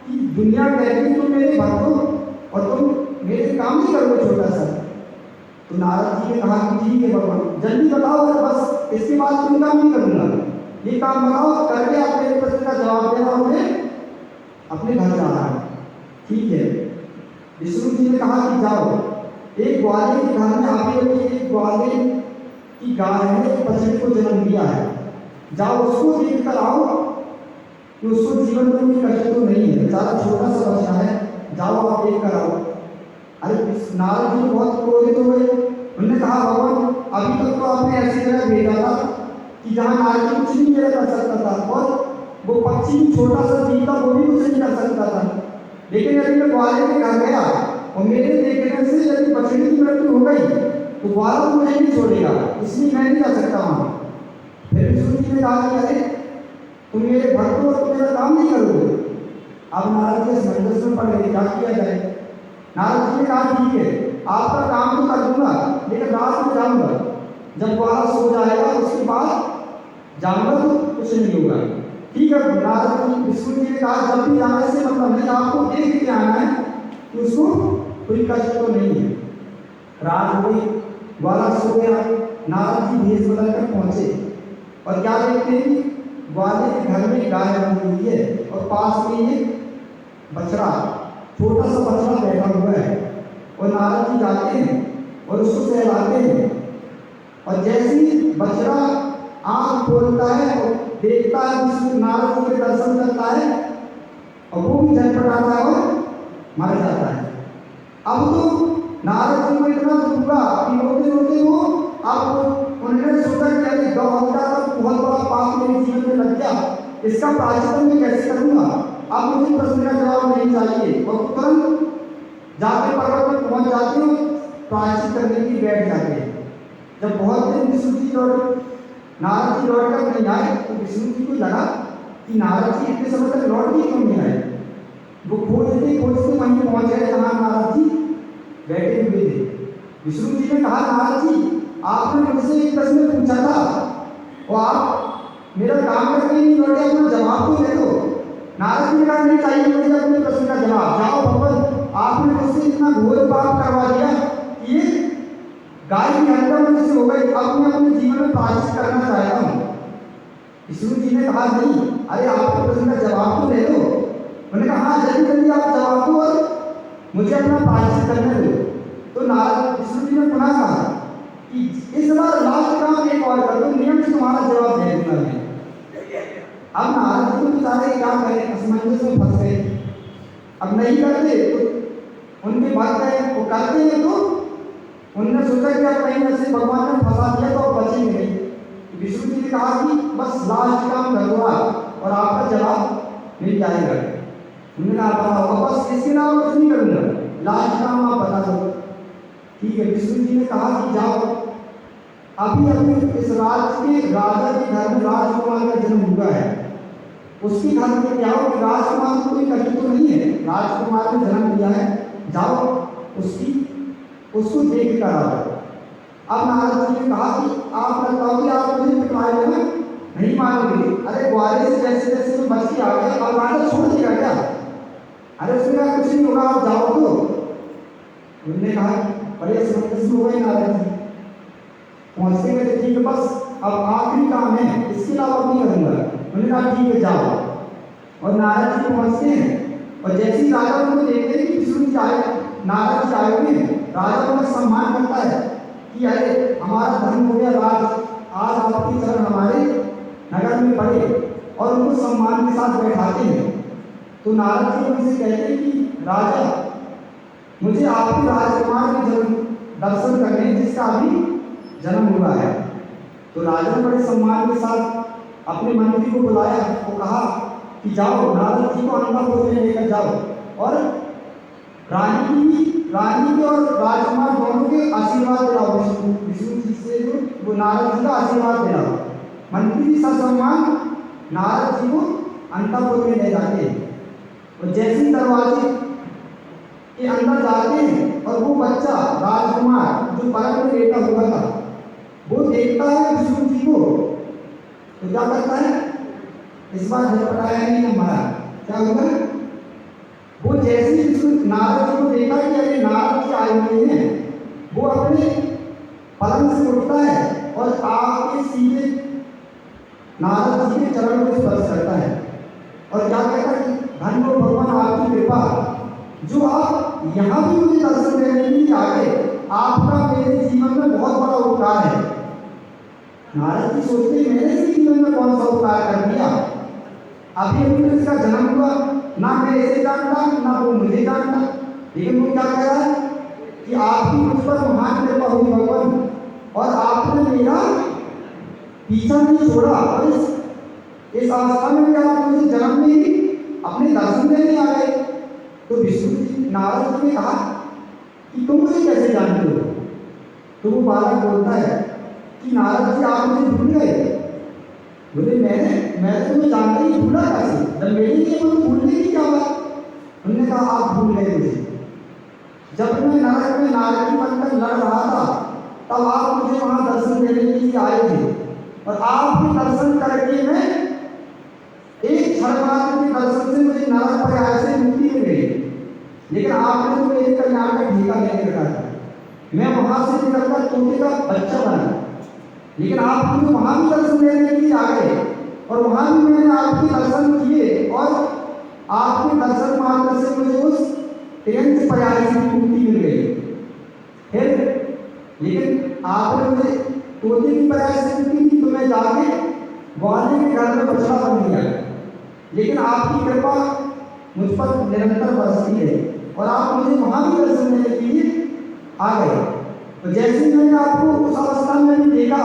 कि दुनिया कहती है तुम मेरे भक्त हो और तुम मेरे काम नहीं करोगे छोटा सा। तो नारद जी ने कहा कि ठीक है भगवान जल्दी बताओ, बस इसके बाद तुम काम नहीं करूंगा, ये काम बताओ करके आप मेरे प्रश्न का जवाब देना और मैं अपने घर जाना है। ठीक है। विष्णु जी ने कहा कि जाओ, एक ग्वाले के घर में आपने एक ग्वाले की गाय ने एक बछड़े को जन्म दिया है, जाओ उसको देख कर आओ कि उसको जीवन में कोई कष्ट तो नहीं है, बेचारा छोटा सा बच्चा है, जाओ आप देख कर आओ। अरे नारद जी बहुत क्रोधित हुए, उन्होंने कहा भगवान अभी तक तो आपने ऐसी जगह भेजा था कि जहाँ नारद जी कुछ नहीं कर सकता था और वो पक्षी छोटा सा जीव था वो भी कुछ नहीं कर सकता था, लेकिन यदि मैं ग्वाले के घर गया और मेरे देखने से यदि बछड़ी की मृत्यु हो गई तो ग्वाला मुझे नहीं छोड़ेगा, इसलिए मैं नहीं जा सकता वहाँ। फिर विष्णु जी ने कहा कि अरे तुम मेरे भक्त हो तो मेरा काम नहीं करोगे। अब नारद जी संघर्ष में पड़ गए, क्या किया जाए। नारद जी ने कहा ठीक है आपका काम तो कर दूंगा, लेकिन रात में जाऊंगा, जब ग्वाला सो जाएगा उसके बाद जाऊंगा तो कुछ नहीं होगा। ठीक है। नारद जी विष्णु जी ने कहा जब भी जाने से मतलब नहीं, आपको देख के आना है कि उसको कोई कष्ट तो नहीं है। रात हो गई, ग्वाला सो गया, नारद जी भेष बदल कर पहुंचे और क्या देखते हैं कि ग्वाले के घर में गाय बनी हुई है और पास में एक बछड़ा, छोटा सा बछड़ा बैठा हुआ है और नारद जी जाते हैं और उसको सहलाते हैं और जैसे ही बछड़ा आँख खोलता है और देखता है विष्णु नारद जी के दर्शन करता है और वो भी झटपटाता है और मर जाता है। अब तो नारद जी को इतना दुख हुआ कि रोते रोते वो अब उन्होंने सोचा कि अरे गौ हत्या का बहुत बड़ा पाप मेरे जीवन में लग गया, इसका प्रायश्चित मैं कैसे करूंगा, अब मुझे प्रश्न का जवाब नहीं चाहिए। और तुरंत जाके पर्वत पर पहुंच जाते हैं, प्रायश्चित करने के लिए बैठ जाते हैं। जब बहुत दिन विष्णु जी नारद जी लौट कर नहीं आए तो विष्णु जी को लगा कि नारद जी इतने समय तक लौट ही क्यों नहीं आए। वो खोजते खोजते वहीं पहुंच गए जहाँ नारद जी बैठे हुए थे। विष्णु जी ने कहा नारद जी आपने मुझसे एक प्रश्न पूछा था और आप मेरा काम करके नहीं लौटे, अपना जवाब तो दे दो। नारद जी ने कहा नहीं चाहिए मुझे अपने प्रश्न का जवाब, जाओ भगवान आपने मुझसे इतना घोर पाप करवा दिया कि ये गाय की हत्या मुझसे हो गई, अब मैं अपने जीवन में प्रायश्चित करना चाहता हूँ। विष्णु जी ने कहा नहीं, अरे आपके प्रश्न का जवाब तो दे दो। उन्होंने कहा हाँ जल्दी जल्दी आप जवाब दो और मुझे अपना प्रायश्चित करने दो। तो नारद विष्णु जी ने पुनः कहा कि इस बार लास्ट काम एक और कर दो, नियम से तुम्हारा जवाब दे दूंगा मैं। अब नारद जी तो बेचारे क्या करें, असमंजस में फंस गए। अब नहीं करते तो उनके भक्त हैं वो करते हैं, तो उन्होंने सोचा कि अब कहीं ऐसे भगवान ने फंसा दिया तो अब बचेंगे नहीं। विष्णु जी ने कहा कि बस लास्ट काम कर दो आप और आपका जवाब मिल जाएगा। उन्होंने कहा बताओ, बस इसके अलावा कुछ नहीं करूँगा, लास्ट काम आप बता दो। ठीक है, विष्णु जी ने कहा कि जाओ, अभी अभी इस राज्य के राजा के घर में राजकुमार का जन्म हुआ है, उसके घर में क्या हो कि राजकुमार को कोई कष्ट तो नहीं है, राजकुमार ने जन्म लिया है, जाओ उसको देख कर आओ। अब नारद जी ने कहा कि आप बताओ कि आप मुझे पिटवाएंगे ना, नहीं मानोगे। अरे ग्वाले से जैसे जैसे तुम बच के आ गए और राजा छोड़ दिया क्या? अरे उसने कहा कुछ नहीं होगा, आप जाओ। तो उन्होंने कहा बड़े असमंजस हो गए नारद जी, पहुंचते गए ठीक है बस अब आखिरी काम है, इसके अलावा नहीं करूंगा। उन्होंने कहा ठीक है जाओ। और नारद जी पहुंचते हैं और जैसे ही राजा उनको देखते हैं कि विष्णु जी आए, नारद जी आए हुए हैं, राजा उनका सम्मान करता है कि अरे हमारा धर्म हो गया राज, आज आपकी चरण हमारे नगर में पड़े, और उनको सम्मान के साथ बैठाते हैं। तो नारद जी उनसे कहते हैं कि राजा मुझे आपके राजकुमार के जन्म दर्शन करने जिसका अभी जन्म हुआ है। तो राजा ने बड़े सम्मान के साथ अपने मंत्री को बुलाया, वो कहा कि जाओ नारद जी को अंतपुर में लेकर जाओ और रानी के और राजकुमार दोनों के आशीर्वाद दिलाओ, विष्णु जी से जो वो नारद जी का आशीर्वाद दिलाओ। मंत्री ससम्मान नारद जी को अंतपुर में ले जाते हैं और जैसे ही दरवाजे के अंदर जाते हैं और वो बच्चा राजकुमार जो पलंग में लेटा हुआ था वो देखता है विष्णु जी को, तो क्या करता है, इस बार झटपटाया नहीं हमारा, क्या होगा, वो जैसे ही नारद जी को देखा कि अरे नारद जी आए हुए हैं, वो अपने पलंग से उठता है और आके सीधे नारद जी के चरणों को स्पर्श करता है और क्या कहता है कि धन्य हो भगवान आपकी कृपा, जो आप यहाँ भी मुझे दर्शन देने के लिए आ गए, आपका मेरे जीवन में बहुत बड़ा उपकार है। नारद जी सोचते मैंने इसके जीवन में कौन सा उपकार कर दिया, अभी अभी तो इसका जन्म हुआ, ना मैं इसे जानता ना वो मुझे जानता, लेकिन वो क्या कह रहा है कि आपकी मुझ पर महान कृपा हुई भगवान, और आपने मेरा पीछा नहीं छोड़ा, और इस अवस्था में भी आप मुझे जन्म में ही अपने दर्शन देने आ गए। तो विष्णु जी नारद जी ने कहा कि तुम मुझे कैसे जानते हो? तो वो बालक बोलता है कि नारद जी आप मुझे भूल गए। बोले मैं तो तुम्हें जानते ही भूला कैसे, जब मेरे लिए मुझे भूलने की क्या बात? उन्होंने कहा आप भूल गए मुझे, जब मैं नरक में नारकी बनकर लड़ रहा था तब आप मुझे वहां दर्शन देने के लिए आए थे, और आपके दर्शन करके मैं एक क्षण मात्र के दर्शन से मुझे नरक पर्याय से मुक्ति मिल गई, लेकिन आपने तो मेरे कल्याण का ठेका नहीं रखा था। मैं वहां से निकलकर तोते का बच्चा बना, लेकिन आप मुझे वहां भी दर्शन देने के लिए आ गए, और वहां भी मैंने आपके दर्शन किए, और आपके दर्शन मात्र से मुझे उस तेज पर्याय से मुक्ति मिल गई। फिर लेकिन आपने मुझे तोते की पर्याय से मुक्ति दी, तो मैं जाके ग्वाले के घर में बछड़ा बन गया, लेकिन आपकी कृपा मुझ पर निरंतर बरसती है, और आप मुझे वहां भी दर्शन देने के लिए आ गए। तो जैसे ही मैंने आपको उस अवस्था में भी देखा,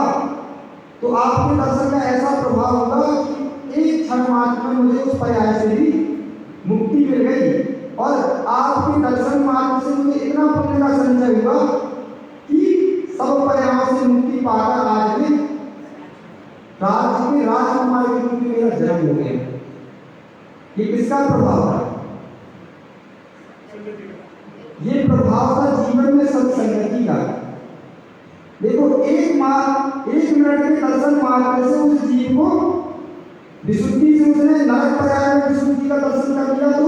तो आपके दर्शन का ऐसा प्रभाव होगा कि एक क्षण मात्र में मुझे उस पर्याय से भी मुक्ति मिल गई, और आपके दर्शन मात्र से मुझे इतना पुण्य का संचय हुआ कि सब पर्यायों से मुक्ति पाकर आज में राजकुमार के रूप में मेरा जन्म हो गया। ये किसका प्रभाव था? ये प्रभाव था जीवन में सत्संगति का। देखो एक मिनट के दर्शन मात्र से उस जीव को विशुद्धि से उसने नरक पर्याय में विशुद्धि का दर्शन कर लिया, तो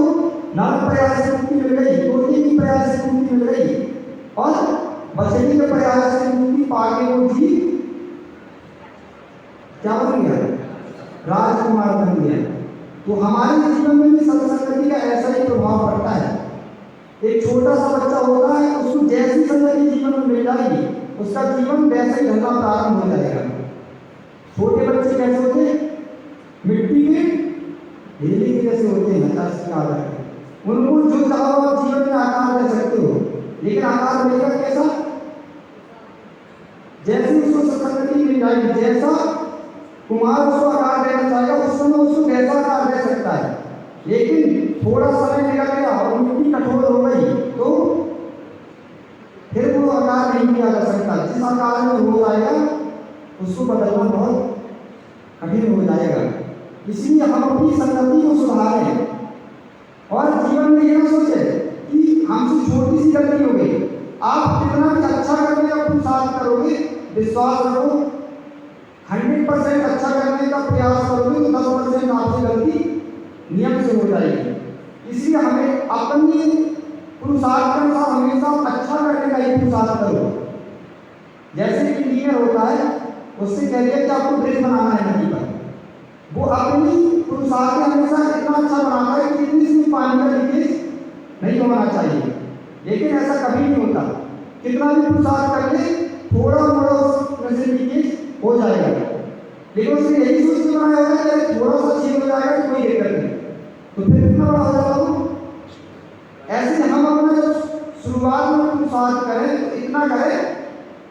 नरक पर्याय से मुक्ति मिल गई, तोते की पर्याय से मुक्ति मिल गई, और बछड़ी के पर्याय से मुक्ति पाके वो जीव क्या बन गया? राजकुमार बन गया। तो हमारे जीवन में भी सत्संगति का ऐसा ही प्रभाव पड़ता है। एक छोटा सा बच्चा होता है, उसको जैसी संगति जीवन में मिल जाएगी उसका जीवन वैसे ही ढलना प्रारंभ हो जाएगा। छोटे बच्चे कैसे होते हैं? मिट्टी के ढेले के जैसे होते हैं, उनको जो चाहो आप जीवन में आकार दे सकते हो, लेकिन आकार मिलेगा कैसा? जैसे उसको सत्संगति मिल जाएगी, जैसा कुमार उसको आकार देना चाहेगा उस समय उसको वैसा आकार दे सकता है। लेकिन थोड़ा समय निकल गया और मिट्टी कठोर हो गई तो फिर वो आकार नहीं किया जा सकता। जिस आकार में हो जाएगा उसको बदलना बहुत कठिन हो जाएगा। इसलिए हम अपनी संगति को सुधारें और जीवन में यह सोचे कि हमसे छोटी सी गलती हो गई, आप कितना भी अच्छा करने का पुरुषार्थ करोगे, विश्वास रखो 100% अच्छा करने का प्रयास करोगे तो 10% आपसे गलती नियम से हो जाएगी। इसलिए हमें अपनी पुरुषार्थ के अनुसार हमेशा अच्छा करने का ही पुरुषार्थ करो। जैसे इंजीनियर होता है, उससे कह दिया कि आपको ब्रिज बनाना है नदी पर, वो अपनी पुरुषार्थ हमेशा इतना अच्छा बनाता है कि इसमें पानी का लीकेज नहीं होना चाहिए, लेकिन ऐसा कभी नहीं होता। कितना भी पुरुषार्थ कर ले थोड़ा मोड़ा उसमें से लीकेज हो जाएगा, लेकिन उसने यही सोच के बनाया होगा कि थोड़ा सा छीन हो जाएगा तो कोई दिक्कत नहीं, तो फिर कितना बड़ा हो जाता हूँ। ऐसे हम अपना जब शुरुआत में पुरुषार्थ करें तो इतना करें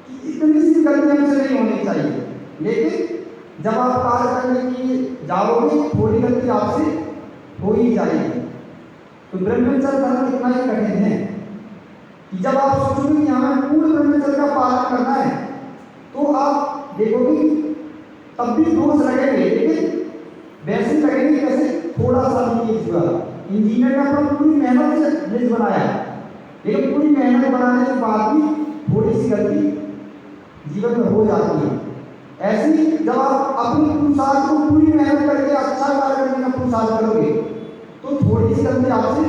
कि इतनी सी गलती हमसे नहीं होनी चाहिए, लेकिन जब आप कार्य करने की जाओगे थोड़ी गलती आपसे हो ही जाएगी। तो ब्रह्मचर्य धर्म इतना ही कठिन है कि जब आप सोचोगे कि हमें पूर्ण ब्रह्मचर्य का पालन करना है तो आप देखोगे तब भी दोष लगेंगे, लेकिन वैसे लगेंगे कैसे? थोड़ा सा लीकेज हुआ। इंजीनियर ने अपना पूरी मेहनत से ब्रिज बनाया, लेकिन पूरी मेहनत बनाने के बाद भी थोड़ी सी गलती जीवन में हो जाती है। ऐसे ही जब आप अपनी पुरुषार्थ को पूरी मेहनत करके अच्छा कार्य करने का पुरुषार्थ करोगे तो थोड़ी सी गलती आपसे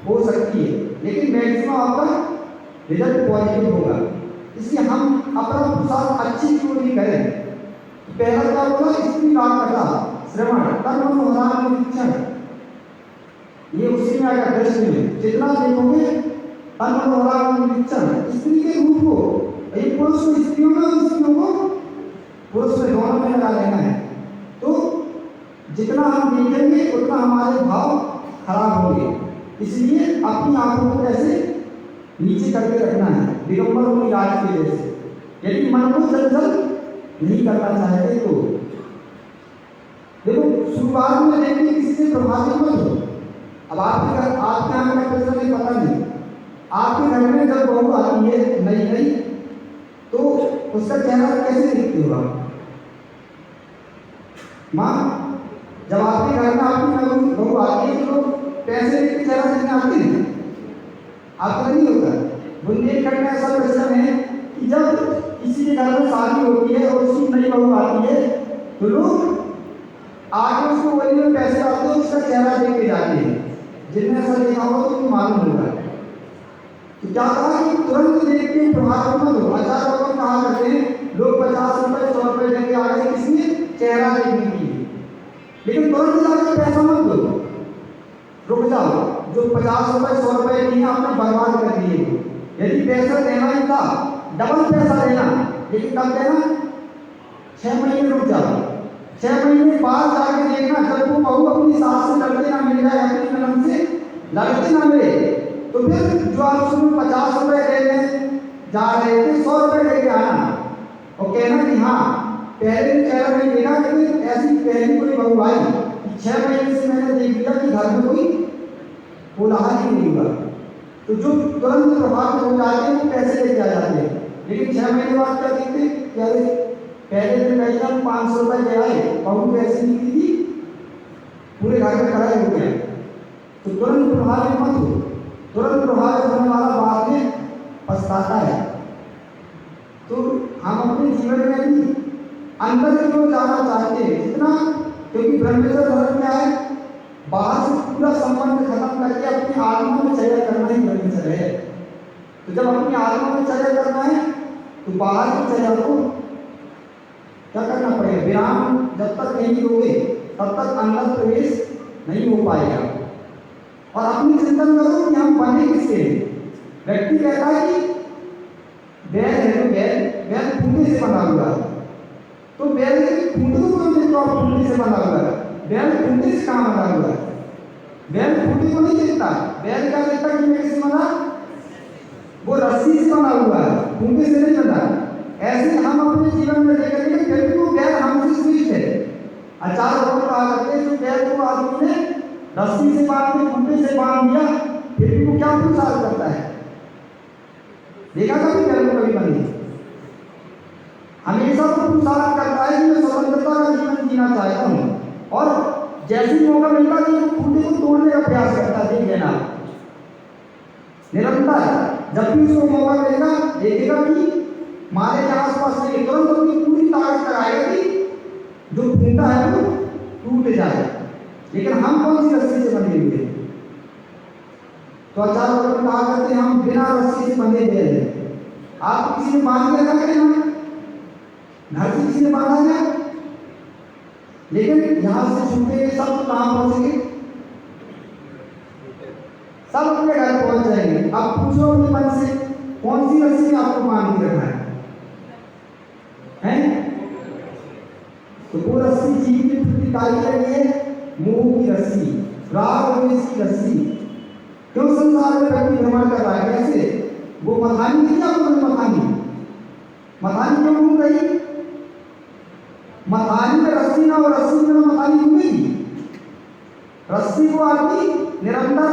हो सकती है, लेकिन मैक्सिमम आपका रिजल्ट पॉजिटिव होगा। इसलिए हम अपना पुरुषार्थ अच्छी क्यों नहीं करें? पहला क्या होगा? स्त्री राग कथा श्रवण कर्म मनोहरान निरीक्षण, ये उसी में आएगा। दृष्टि में जितना देखोगे कर्म मनोहरान निरीक्षण, स्त्री के रूप को, ये पुरुष को स्त्रियों में, स्त्रियों को पुरुष में, दोनों में लगा लेना है। तो जितना हम देखेंगे उतना हमारे भाव खराब होंगे। इसलिए अपनी आंखों को कैसे नीचे करके रखना है, दिगंबरों की राज के जैसे। यदि मन को चंचल नहीं करना चाहते तो देखो शुरुआत में देखिए किसी से प्रभावित मत हो। अब आपके घर, आपके यहाँ का प्रश्न नहीं, पता नहीं आपके घर में जब बहू आती है नई नई तो उसका चेहरा कैसे दिखती होगा? माँ, जब आपके घर में आपकी बहू आती है तो पैसे लेके चेहरा दिखने आती है, आपका नहीं होता। बुंदेलखंड में ऐसा प्रचलन है कि जब किसी के घर में शादी होती है और उसकी नई बहू आती है तो लोग आगे उसको वही में पैसे आते हैं, उसका चेहरा देख के जाते हैं। जिनने ऐसा देखा हो तो उनको मालूम होगा। तो क्या कहा कि तुरंत देख के प्रभावित मत हो। आचार्य लोग कहा करते हैं लोग 50 रुपए 100 रुपए देंगे आगे किसने? चेहरा देखने के लिए, लेकिन तुरंत जाके पैसा मत दो, रुक जाओ। जो 50 रुपए 100 रुपए दिए आपने बर्बाद कर दिए। यदि पैसा देना ही था डबल पैसा देना, लेकिन कब देना? 6 महीने रुक जाओ, 6 महीने बाद जाके देखना। जब वो बहू अपनी सास से लड़ते ना मिल जाए, अपनी ननद से लड़ते ना मिले, तो फिर जो आप सुबह 50 रुपए देने जा रहे थे 100 रुपए लेके आना और कहना कि हाँ पहले चेहरा नहीं देखा, लेकिन ऐसी पहली कोई बहू आई 6 महीने से मैंने देख लिया कि घर में कोई कोलाहल ही नहीं हुआ। तो जो तुरंत प्रभावित हो जाते हैं पैसे लेके आ जाते हैं, लेकिन 6 महीने बाद क्या देखते? क्या पहले दिन कहीं 500 रुपए ले आए, बहू पैसे नहीं दी थी, पूरे घर में खड़ा हो गया। तो तुरंत प्रभावित मत हो। तुरंत प्रभावित होने वाला बाद में पछताता है। तो हम अपने जीवन में भी अंदर की ओर जाना चाहते हैं जितना, क्योंकि ब्रह्मचर्य धर्म क्या है? बाहर से पूरा संबंध खत्म करके अपनी आत्मा में चर्या करना ही ब्रह्मचर्य है। तो जब अपनी आत्मा में चर्या करना है तो बाहर की चर्या को क्या करना पड़ेगा? विराम जब तक नहीं दोगे तब तक अंदर प्रवेश नहीं हो पाएगा। और अपनी चिंतन करो कि हम बने किससे। व्यक्ति कहता है कि बैल है तो बैल फूटे से बना हुआ है, तो बैल के फूटे को क्यों देखो आप, फूटे से बना हुआ है, बैल फूटे से कहाँ बना हुआ है। बैल फूटे को नहीं देखता, बैल क्या देखता कि मैं किससे बना, वो रस्सी से बना हुआ है, फूटे से नहीं बना। ऐसे हम अपने जीवन में देखेंगे कि व्यक्ति को बैल हमसे श्रेष्ठ है। आचार्य लोग कहा करते हैं जो बैल को आदमी ने रस्सी से बांध के फूटे से बांध दिया, फिर भी वो क्या पुरुषार्थ करता है। देखा कभी बैल को, कभी बंदी हमेशा तो पुरुषार्थ करता है कि मैं स्वतंत्रता का जीवन जीना चाहता हूँ, और जैसे ही मौका मिलता है कि फूटे को तोड़ने का प्रयास करता है। देख लेना निरंतर जब भी उसको मौका मिलेगा देखेगा कि मारे के आसपास नहीं, तुरंत अपनी पूरी ताकत लगाएगा कि जो फूटा है वो टूट जाए। लेकिन हम कौन सी रस्सी से बंधे हुए हैं। तो आचार्य लोग कहा करते हैं हम बिना रस्सी से बंधे हुए हैं। आपको किसी ने बांध दिया था क्या, घर से किसी ने बांधा गया, लेकिन यहाँ से छूटेंगे सब तो कहाँ पहुंचेंगे, सब अपने घर पहुंच जाएंगे। अब पूछो अपने मन से कौन सी रस्सी ने आपको बांध के रखा है? तो वो रस्सी जीव की प्रतिकारी लगी है, मोह की रस्सी, राग द्वेष की रस्सी। क्यों संसार में व्यक्ति भ्रमण कर रहा है, कैसे? वो मथानी नहीं, आपको मथानी क्यों घूम रही, मथानी में रस्सी ना हो, रस्सी में मथानी घूमेगी। रस्सी को आदमी निरंतर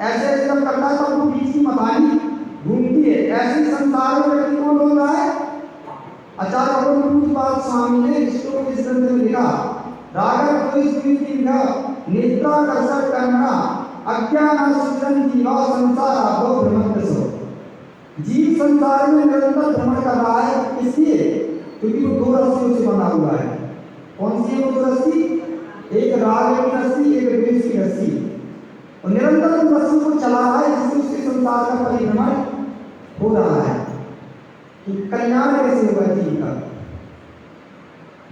ऐसे ऐसे जब करता है तो वो बीच की मथानी घूमती है। ऐसे संसार में व्यक्ति कौन हो रहा है। आचार्य भगवत स्वामी ने इसको इस ग्रंथ में लिखा, राग द्वेष की विधा नेत्राकर्षण करना अज्ञानासुरन जीवा संसार आदो भ्रमंत सो। जीव संसार में निरंतर भ्रमण कर रहा है, इसलिए क्योंकि वो दो रस्सियों से बना हुआ है। कौन सी है वो दो रस्सी, एक राग की रस्सी, एक द्वेष की रस्सी। और निरंतर उन रस्सी को चला रहा है जिससे उसके संसार का परिभ्रमण हो रहा है। कि कल्याण कैसे होगा जीव का,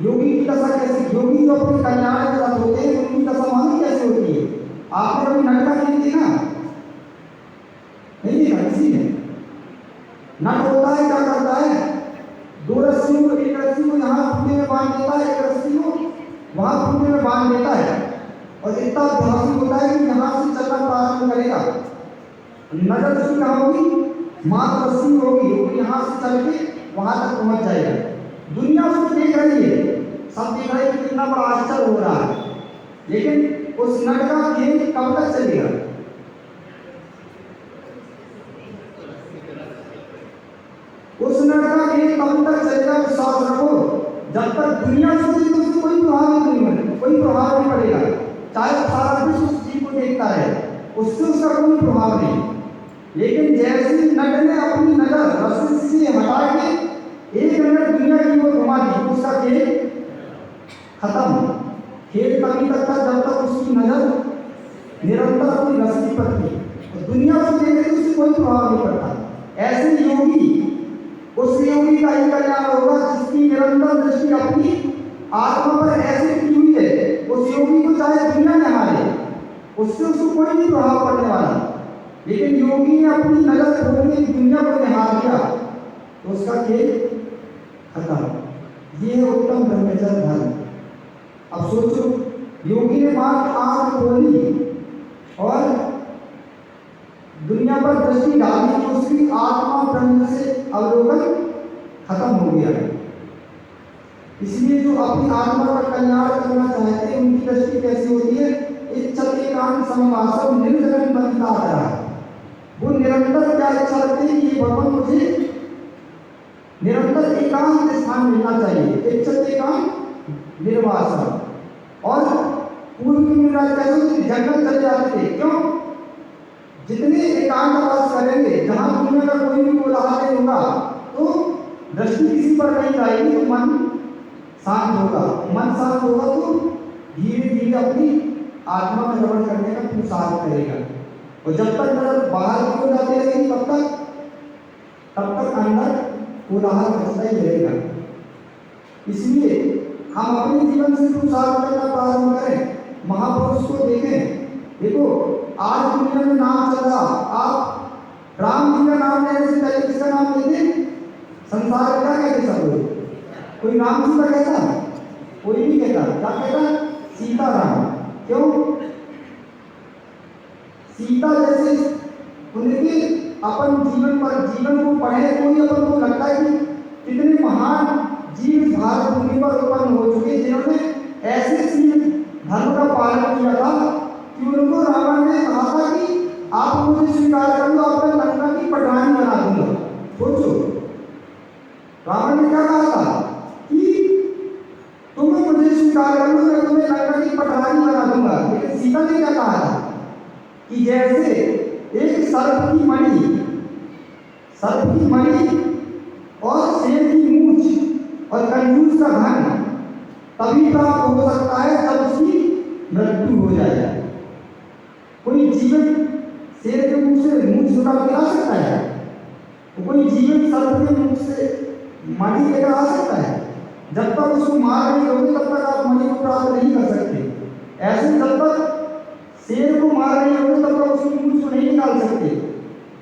योगी की दशा कैसे, योगी जो अपने कल्याण के साथ होते हैं उनकी दशा मालूम कैसे होती है। आपने कभी नटका नहीं देखा, नहीं देखा किसी ने। नट होता है क्या करता है, दो रस्सियों को, एक रस्सी को यहाँ फूटे में बांध देता है, एक रस्सी को वहां फूटे में बांध देता है, और इतना अभ्यासी होता है कि यहाँ से चलना प्रारंभ करेगा। नजर उसकी कहाँ होगी, मात्र रस्सी होगी, वो यहाँ से चल के वहां तक पहुंच जाएगा। दुनिया उसको देख रही है, सब देख रहे हैं कि कितना बड़ा आश्चर्य हो रहा है, लेकिन उस नट का खेल कब तक चलेगा। उस नट का खेल कब तक चलेगा, विश्वास रखो। जब तक दुनिया सोचेगी तो उसको कोई प्रभाव नहीं बने, कोई प्रभाव नहीं पड़ेगा। चाहे सारा विश्व उस चीज को देखता है, उससे उसका कोई प्रभाव नहीं। लेकिन जैसे नट ने अपनी नजर रस्सी से हटा के एक मिनट दुनिया की ओर घुमा दी, उसका खेल खत्म। खेल तभी तक था जब तक उसकी नजर निरंतर अपनी रस्सी पर थी, और दुनिया को देख रही उससे कोई प्रभाव नहीं पड़ता। ऐसे योगी, उस योगी का ही कल्याण होगा जिसकी निरंतर दृष्टि अपनी आत्मा पर ऐसे की हुई है। उस योगी को चाहे दुनिया में हारे, उससे उसको कोई नहीं प्रभाव पड़ने वाला। लेकिन योगी ने अपनी नजर खोल के दुनिया को निहार दिया तो उसका खेल खत्म। ये है उत्तम ब्रह्मचर्य धर्म। अब सोचो, योगी ने मात्र आंख खोली और दुनिया पर दृष्टि डाली तो उसकी आत्मा ब्रह्म से अवलोकन खत्म हो गया। इसलिए जो अपनी आत्मा का कल्याण करना चाहते हैं उनकी दृष्टि कैसी होती है, इच्छते कान संवासम निर्जन बनता है। वो निरंतर क्या इच्छा रखते हैं कि भगवान मुझे निरंतर एकांत स्थान मिलना चाहिए, इच्छते कान निर्वासन। और पूर्व में कैसे जंगल चले जाते थे, क्यों? जितने एकांतवास करेंगे, जहां दुनिया का कोई भी कोलाहल नहीं होगा तो दृष्टि किसी पर नहीं जाएगी, तो मन शांत होगा। मन शांत होगा तो धीरे धीरे अपनी आत्मा में रमण करने का पुरुषार्थ करेगा। और जब तक नजर बाहर की ओर जाती रहेगी तब तक अंदर कोलाहल बचता ही रहेगा। इसलिए हम अपने जीवन से पुरुषार्थ करना प्रारंभ करें महापुरुष को देखें, देखो आज दुनिया में नाम चल रहा, आप राम जी का नाम लेने से पहले किसका नाम लेते? संसार में क्या कहते सब लोग? कोई राम सीता कहता? कोई नहीं कहता। क्या कहता? सीताराम। क्यों? सीता जैसे उनके अपन जीवन पर जीवन को पढ़े तो ही अपन को लगता है कि कितने महान जीव भारत भूमि पर उत्पन्न हो चुके जिन्होंने ऐसे सी धर्म का पालन किया था कि उनको रावण ने कहा था कि आप मुझे स्वीकार कर लो, आपको लंका की पटरानी बना दूंगा। सोचो, रावण ने क्या कहा था कि तुम मुझे स्वीकार कर लो, मैं तुम्हें लंका की पटरानी बना दूंगा। लेकिन सीता ने क्या कहा था कि जैसे एक सर्प की मणि और शेर की मूंछ और कंजूस का धन तभी प्राप्त हो सकता है जब उसकी मृत्यु हो जाए। कोई जीवन शेर के मुंह से मूंछ निकाल के आ सकता है? कोई जीवन सर्प के मुंह से मणि लेकर आ सकता है? जब तक उसको मार नहीं दोगे तब तक आप मणि को प्राप्त नहीं कर सकते। ऐसे जब तक शेर को मार नहीं दोगे तब तक उसकी मूंछ को नहीं निकाल सकते।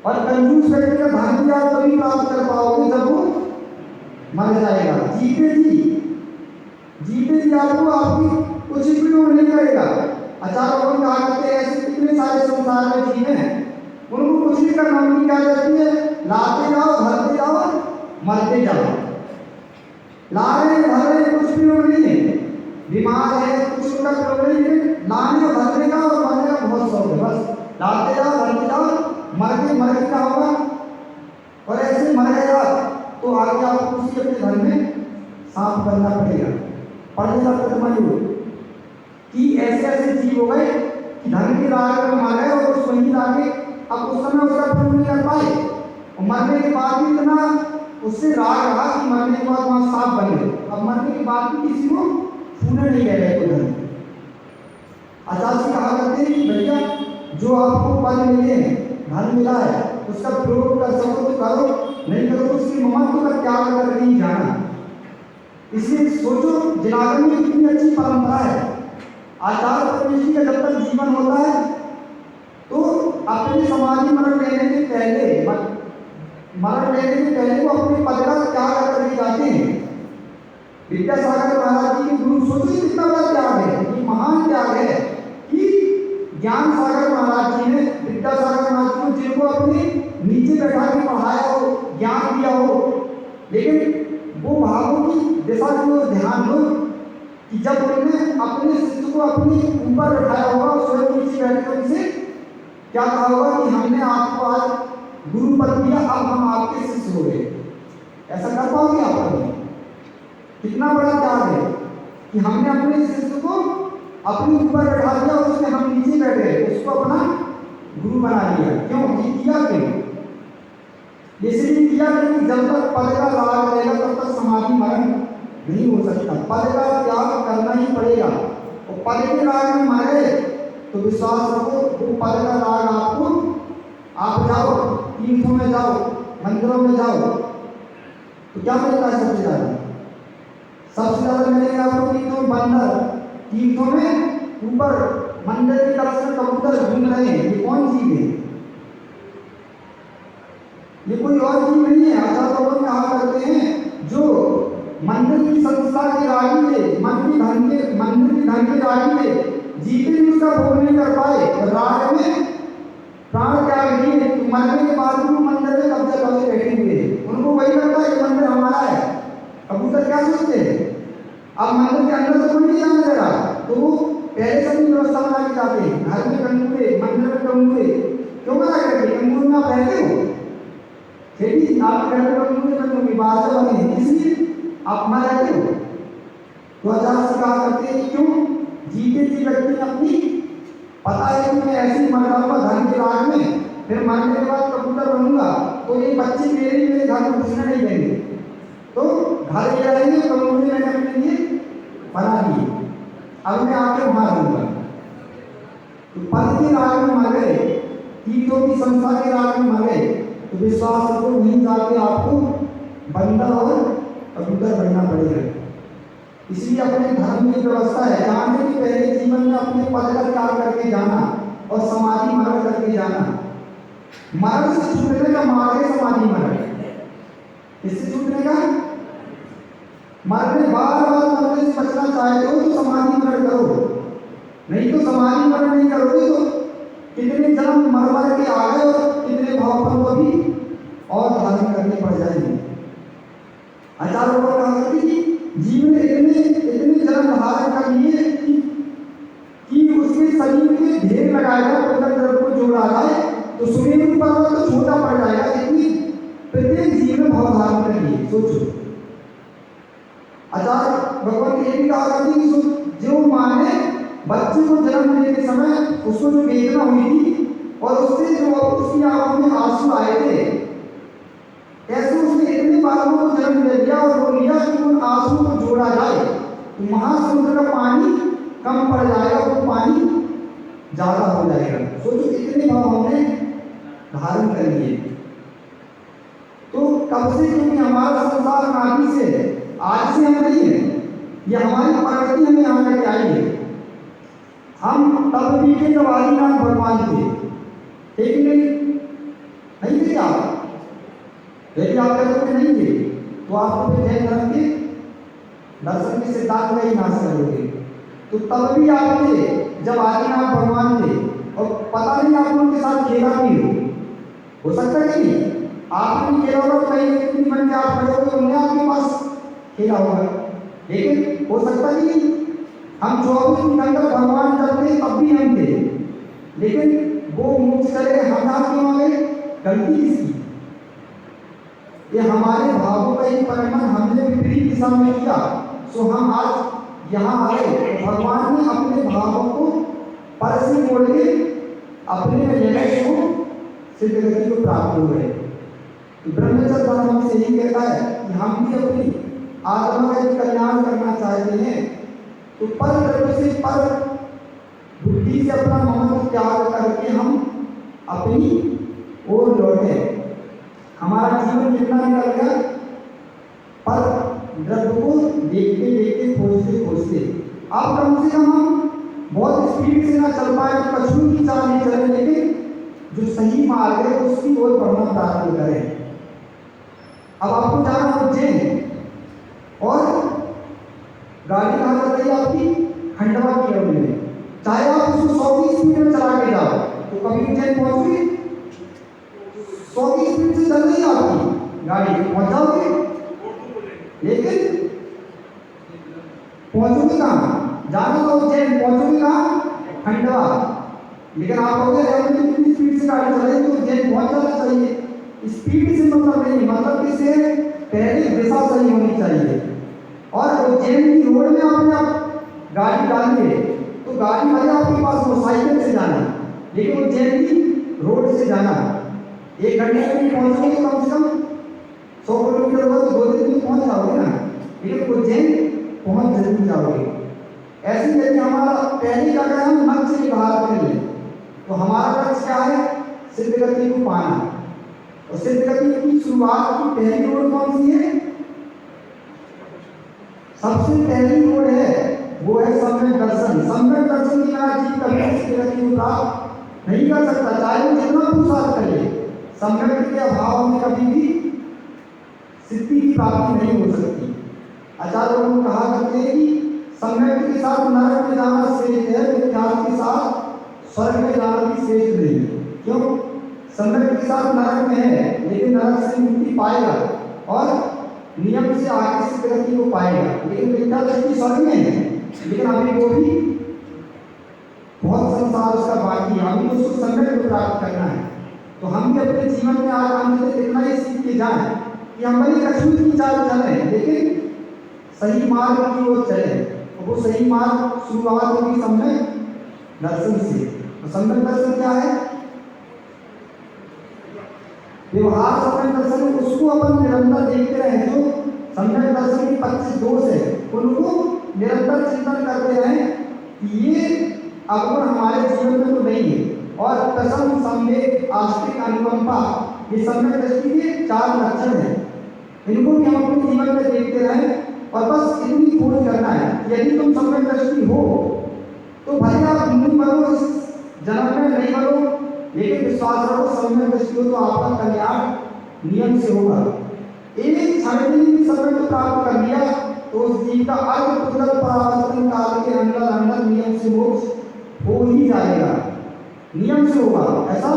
और कंजूस व्यक्ति का धन भी आप तभी प्राप्त कर पाओगे जब वो मर जाएगा। जीते जी आपको आपकी कुछ भी लोड नहीं करेगा। अचानक कहा करते ऐसे कितने सारे संसार में जीव हैं, उनको कुछ भी करना, उनकी क्या करती है? लाते जाओ, भरते जाओ, मरते जाओ। ला रहे भर रहे कुछ भी लोग नहीं है, बीमार है कुछ उनका लोग नहीं है, लाने और भरने का और मरने का बहुत शौक है। बस लाते जाओ, भरते जाओ, मर के क्या होगा? और ऐसे मर गया तो आगे आपको उसी अपने घर में सांप बनना पड़ेगा। पढ़ने का मतलब कि ऐसे ऐसे जीव हो गए कि धन के राग में मार गए और उस वहीं जाके अब उस समय उसका पूर्ण नहीं कर पाए और मरने के बाद भी इतना उससे राग रहा कि मरने के बाद वहाँ सांप बन गए। अब मरने के बाद भी किसी को छूने नहीं कह रहे को धन। आचार्य से कहा करते हैं कि भैया जो आपको पद मिले हैं, धन मिला है, उसका प्रयोग कर सको तो करो, नहीं करो तो उसकी महत्व का त्याग कर नहीं जाना। इसलिए सोचो जनार्दन में कितनी अच्छी परंपरा है। आचार्य परमेश्वरी का जब तक जीवन होता है तो अपने समाधि मरण लेने के पहले वो अपने पद का त्याग करके जाते हैं। विद्यासागर महाराज जी के गुरु सोचिए कितना बड़ा त्याग है, ये महान त्याग है कि ज्ञान सागर महाराज जी ने विद्यासागर महाराज को जिनको अपने नीचे बैठा के पढ़ाया हो, ज्ञान दिया हो, लेकिन वो भावों की दिशा को ध्यान दो कि जब उन्होंने अपने शिष्य को अपने ऊपर बैठाया होगा, स्वयं नीचे बैठकर उनसे क्या कहा होगा कि हमने आपको आज गुरु पद दिया, अब हम आपके शिष्य हो गए। ऐसा कर पाओगे आप कभी? कितना बड़ा त्याग है कि हमने अपने शिष्य को अपने ऊपर बैठा दिया और उसमें हम नीचे बैठ गए, उसको अपना गुरु बना लिया। क्यों? ये किया क्यों? इसलिए किया कि जब तक पद का राग रहेगा तब तक समाधि मरण नहीं हो सकता। पद का त्याग करना ही पड़ेगा और पद के राग में मरे तो विश्वास रखो वो पद का राग आपको, आप जाओ तीर्थों में जाओ, मंदिरों में जाओ तो क्या मिलता है? सबसे ज्यादा मिलेगा आपको तीर्थों में बंदर, तीर्थों में ऊपर मंदिर की तरफ से कबूतर घूम रहे हैं। ये कौन चीज है? ये कोई और चीज नहीं है। आचार्य लोग कहा करते हैं जो मंदिर की संस्था के रागी थे, मंदिर की धन के रागी थे, जीते भी उसका भोग नहीं कर पाए और राग में प्राण त्याग नहीं है, तो मरने के बाद भी मंदिर में कब्जा करके बैठे हुए हैं। उनको वही लगता है कि मंदिर हमारा है। कबूतर क्या सोचते हैं? अब मंदिर के अंदर तो कोई नहीं जाने दे रहा, तो वो पहले से अपनी व्यवस्था बना के जाते हैं। घर में कंगूरे, मंदिर में कंगूरे क्यों बना करके? कंगूर में आप रहते हो, खेती आप घर में कंगूरे कंगूरे बाहर से बने हैं, इसलिए आप वहाँ रहते हो। तो आचार्य से कहा करते हैं क्यों? जीते जी व्यक्ति अपनी पता है कि मैं ऐसे ही मर जाऊंगा धन के राग में, फिर मरने के बाद कबूतर बनूंगा तो ये बच्चे मेरे घर में घुसने नहीं देंगे, तो घर ले आएंगे, कंगूरे मैंने अपने लिए बना लिए, अब मैं आके वहां रहूंगा। तो पद के राग में मर गए, तीर्थों की संस्था के राग में मर गए, तो विश्वास रखो नहीं जाके आपको बंदर और कबूतर बनना पड़ेगा। इसलिए अपने धर्म की व्यवस्था है, जानने के पहले जीवन में अपने करके जाना और समाधि मरण करके जाना। मरण से छूटने का मार्ग है समाधि मरण। इससे छूटने का मरने बार मरने से बचना चाहते हो तो समाधि मरण करो, नहीं तो समाधि मरण नहीं करोगे तो कितने जन्म मर मर के आ गए और कितने भावपन को भी और धारण करने पड़ जाएंगे। आचार्य लोग कहा करते कि जीवन इतने इतने जन्म धारण कर लिए कि उसके शरीर में ढेर लगाएगा, को जोड़ा जाए तो सुमेरु पर्वत तो छोटा पड़ जाएगा। इतनी प्रत्येक जीवन भाव धारण कर लिए। सोचो आचार्य भगवान ये भी कहा करते कि जो माँ ने बच्चे को जन्म देने के समय उसको जो वेदना हुई थी और उससे जो उसकी आंखों में आंसू आए थे, ऐसे उसने इतने बालकों को जन्म दे दिया और वो लिया कि उन आंसू को जोड़ा जाए तो महासमुद्र का पानी कम पड़ जाएगा, वो पानी ज्यादा हो जाएगा। सोचो इतने भाव हमने धारण कर लिए। तो कब से, क्योंकि हमारा संसार नाभि से आज से हम नहीं है, ये हमारी प्रकृति हमें यहाँ लेके आई है। हम तब भी थे जब आदिनाथ भगवान थे, ठीक नहीं थे आप? यदि आप कहते नहीं थे तो आप जैन धर्म के दर्शन के सिद्धांत का ही नाश करोगे। तो तब भी आप थे जब आदिनाथ भगवान थे और पता नहीं आप उनके साथ खेला भी हो सकता है कि नहीं आपने खेला होगा, कहीं इतनी बन के आप खड़े होगे, उन्हें आपके पास खेला होगा। लेकिन हो सकता है कि हम 24 घंटे भगवान जब थे तब भी हम थे, लेकिन वो मुझ चले हम क्यों आ गए? गलती किसकी? ये हमारे भावों का ही परिणाम, हमने विपरीत दिशा में किया, सो हम आज यहाँ आए। तो भगवान ने अपने भावों को पर से मोड़ के अपने में लेने को सिद्ध गति को प्राप्त हो गए। तो ब्रह्मचर्य धर्म से यही कहता है कि हम भी अपनी आत्मा का कल्याण करना चाहते हैं तो पर द्रव्य से, पर बुद्धि से अपना ममत्व त्याग करके हम अपनी ओर लौटे। हमारा जीवन कितना निकल गया पर द्रव्य को देखते देखते खोजते खोजते। अब कम से कम हम बहुत स्पीड से ना चल पाए तो कछुओं की चाल नहीं चले, लेकिन जो सही मार्ग है उसकी ओर बढ़ना प्रारंभ करें। अब आपको जाना उज्जैन और गाड़ी कहाँ चल रही है आपकी? खंडवा की रोड में। चाहे आप उसको 100 की स्पीड में चला के जाओ तो कभी उज्जैन पहुंचोगे? 100 की स्पीड से चल रही है आपकी गाड़ी, पहुंच जाओगे, लेकिन पहुंचोगे कहाँ? जाना तो उज्जैन, पहुंचोगे कहाँ? खंडवा। लेकिन आप कहोगे कितनी स्पीड से गाड़ी चलाई तो उज्जैन पहुंच जाना चाहिए। स्पीड से मतलब नहीं, मतलब किसे पहले दिशा सही होनी चाहिए। और उज्जैन की रोड में आपने आप गाड़ी डालिए तो गाड़ी वाले आपके पास मोटरसाइकिल से जाना, लेकिन उज्जैन की रोड से जाना। 1 घंटे में पहुंचोगे तो कम से कम 100 किलोमीटर होगा तो 2 दिन में पहुंच जाओगे ना, लेकिन उज्जैन पहुंच जरूर जाओगे। ऐसे यदि हमारा पहली जगह हम लक्ष्य निर्धारित कर लें तो हमारा लक्ष्य क्या है? सिद्ध गति को पाना। और सिद्ध गति की शुरुआत की पहली रोड कौन सी है? सबसे पहली रोड है वो है सम्यक दर्शन। सम्यक दर्शन की बिना जीव कभी सिद्ध गति को प्राप्त नहीं कर सकता, चाहे वो जितना पुरुषार्थ करे। सम्यक के अभाव में कभी भी सिद्धि की प्राप्ति नहीं हो सकती। आचार्य लोग कहा करते हैं कि सम्यक के साथ नरक में जाना श्रेष्ठ है, मिथ्यात्व के साथ स्वर्ग में जाना भी श्रेष्ठ नहीं। क्यों? सम्यक के साथ नरक में है लेकिन नरक से मुक्ति पाएगा और नियम से आगे सिद्ध गति को पाएगा, लेकिन मिथ्या दृष्टि स्वर्ग में है, लेकिन अभी वो भी बहुत संसार उसका बाकी है, अभी उसको सम्यक को प्राप्त करना है। तो हम भी अपने जीवन में आज हम इतना ही सीख के जाए कि हम बड़ी कछुए की चाल चलें, लेकिन सही मार्ग की ओर चले। तो वो सही मार्ग शुरुआत होगी सम्यक दर्शन से। तो सम्यक दर्शन क्या है? व्यवहार सम्यक दर्शन, उसको अपन निरंतर देखते रहे। जो सम्यक दर्शन की 25 दोष है उनको निरंतर चिंतन करते रहे कि ये अवगुण हमारे जीवन में तो नहीं है। और प्रसन्न, संवेद, आस्तिक, अनुकंपा, ये सम्यक दृष्टि के 4 लक्षण हैं। इनको भी हम अपने जीवन में देखते रहें और बस इतनी खोज करना है। यदि तुम सम्यक दृष्टि हो तो भले आप मुनि बनो, लेकिन विश्वास रखो सम्यक दृष्टि हो तो आपका कल्याण नियम से होगा। एक क्षण में भी सम्यक प्राप्त कर लिया तो उस जीव का अर्थ पुनर् परावर्तन काल के अंदर अंदर नियम से मोक्ष हो ही जाएगा, नियम से होगा, ऐसा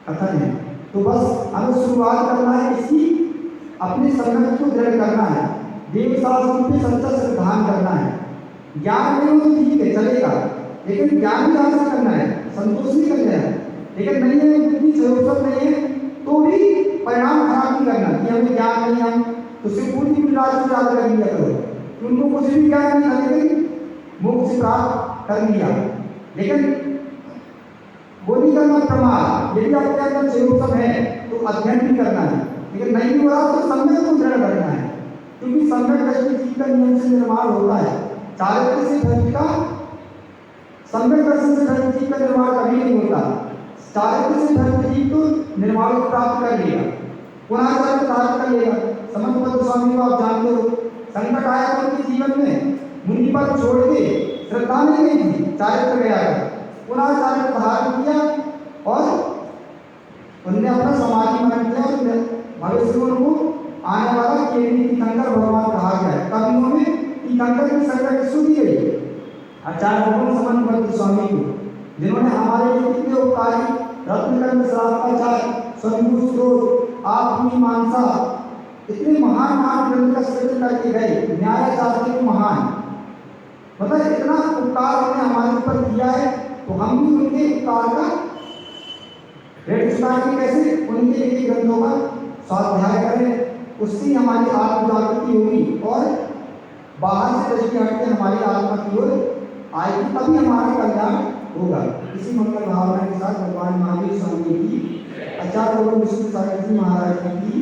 कथन है। तो बस हमें शुरुआत करना है, इसकी अपने संगत को दृढ़ करना है, देव शास्त्र पे सच्चा सिद्धांत करना है। ज्ञान नहीं हो तो ठीक है चलेगा, लेकिन ज्ञान भी हासिल करना है, संतोष नहीं करना है। लेकिन नहीं है बुद्धि सहयोग नहीं है तो भी परिणाम खराब नहीं करना कि हमें ज्ञान नहीं, हम तो सिर्फ पूरी विलास से याद कर लिया करो, उनको कुछ भी ज्ञान नहीं था लेकिन मोक्ष प्राप्त कर लिया। लेकिन वो नहीं करना प्रमाद, यदि आपके अंदर सहयोग है तो अध्ययन भी करना है, लेकिन नहीं हो रहा तो सम्यक को दृढ़ करना है, क्योंकि सम्यक दृष्टि जीव का नियम से निर्माण होता है। चारित्र से धर्म का सम्यक दर्शन से धर्म जीव का निर्माण कभी नहीं होता। चारित्र से धर्म जीव तो निर्माण को प्राप्त कर लेगा, पुनः चारित्र धारण कर लेगा। समन्वय स्वामी को आप जानते हो, संकट आया तो उनके जीवन में मुनि पर छोड़ के श्रद्धा नहीं गई थी, चारित्र गया था, पुनः चारित्र धारण किया और उनने अपना समाधि मान किया और भविष्य में उनको आने वाला केवली तीर्थंकर भगवान कहा गया है। कवियों में तीर्थंकर की संज्ञा किसको दी गई? आचार्य भगवान समन्वय स्वामी को, जिन्होंने हमारे लिए कितने उपकारी रत्नकंद श्रावकाचार्य, स्वयंभू स्रोत, आत्मीमांसा, इतने महान महान ग्रंथ का सृजन करके गए, न्यायाचार्य के महान, मतलब इतना उपकार उन्होंने हमारे ऊपर किया है, तो हम भी उनके उपकार का ऋण चुकाएंगे कैसे? उनके लिए ग्रंथों का स्वाध्याय करें, उससे हमारी आत्म जागृति होगी और बाहर से दृष्टि हट के हमारी आत्मा की ओर आएगी, तभी हमारा कल्याण होगा। इसी मंगल भावना के साथ भगवान महावीर स्वामी की, आचार्य विष्णु सागर जी महाराज की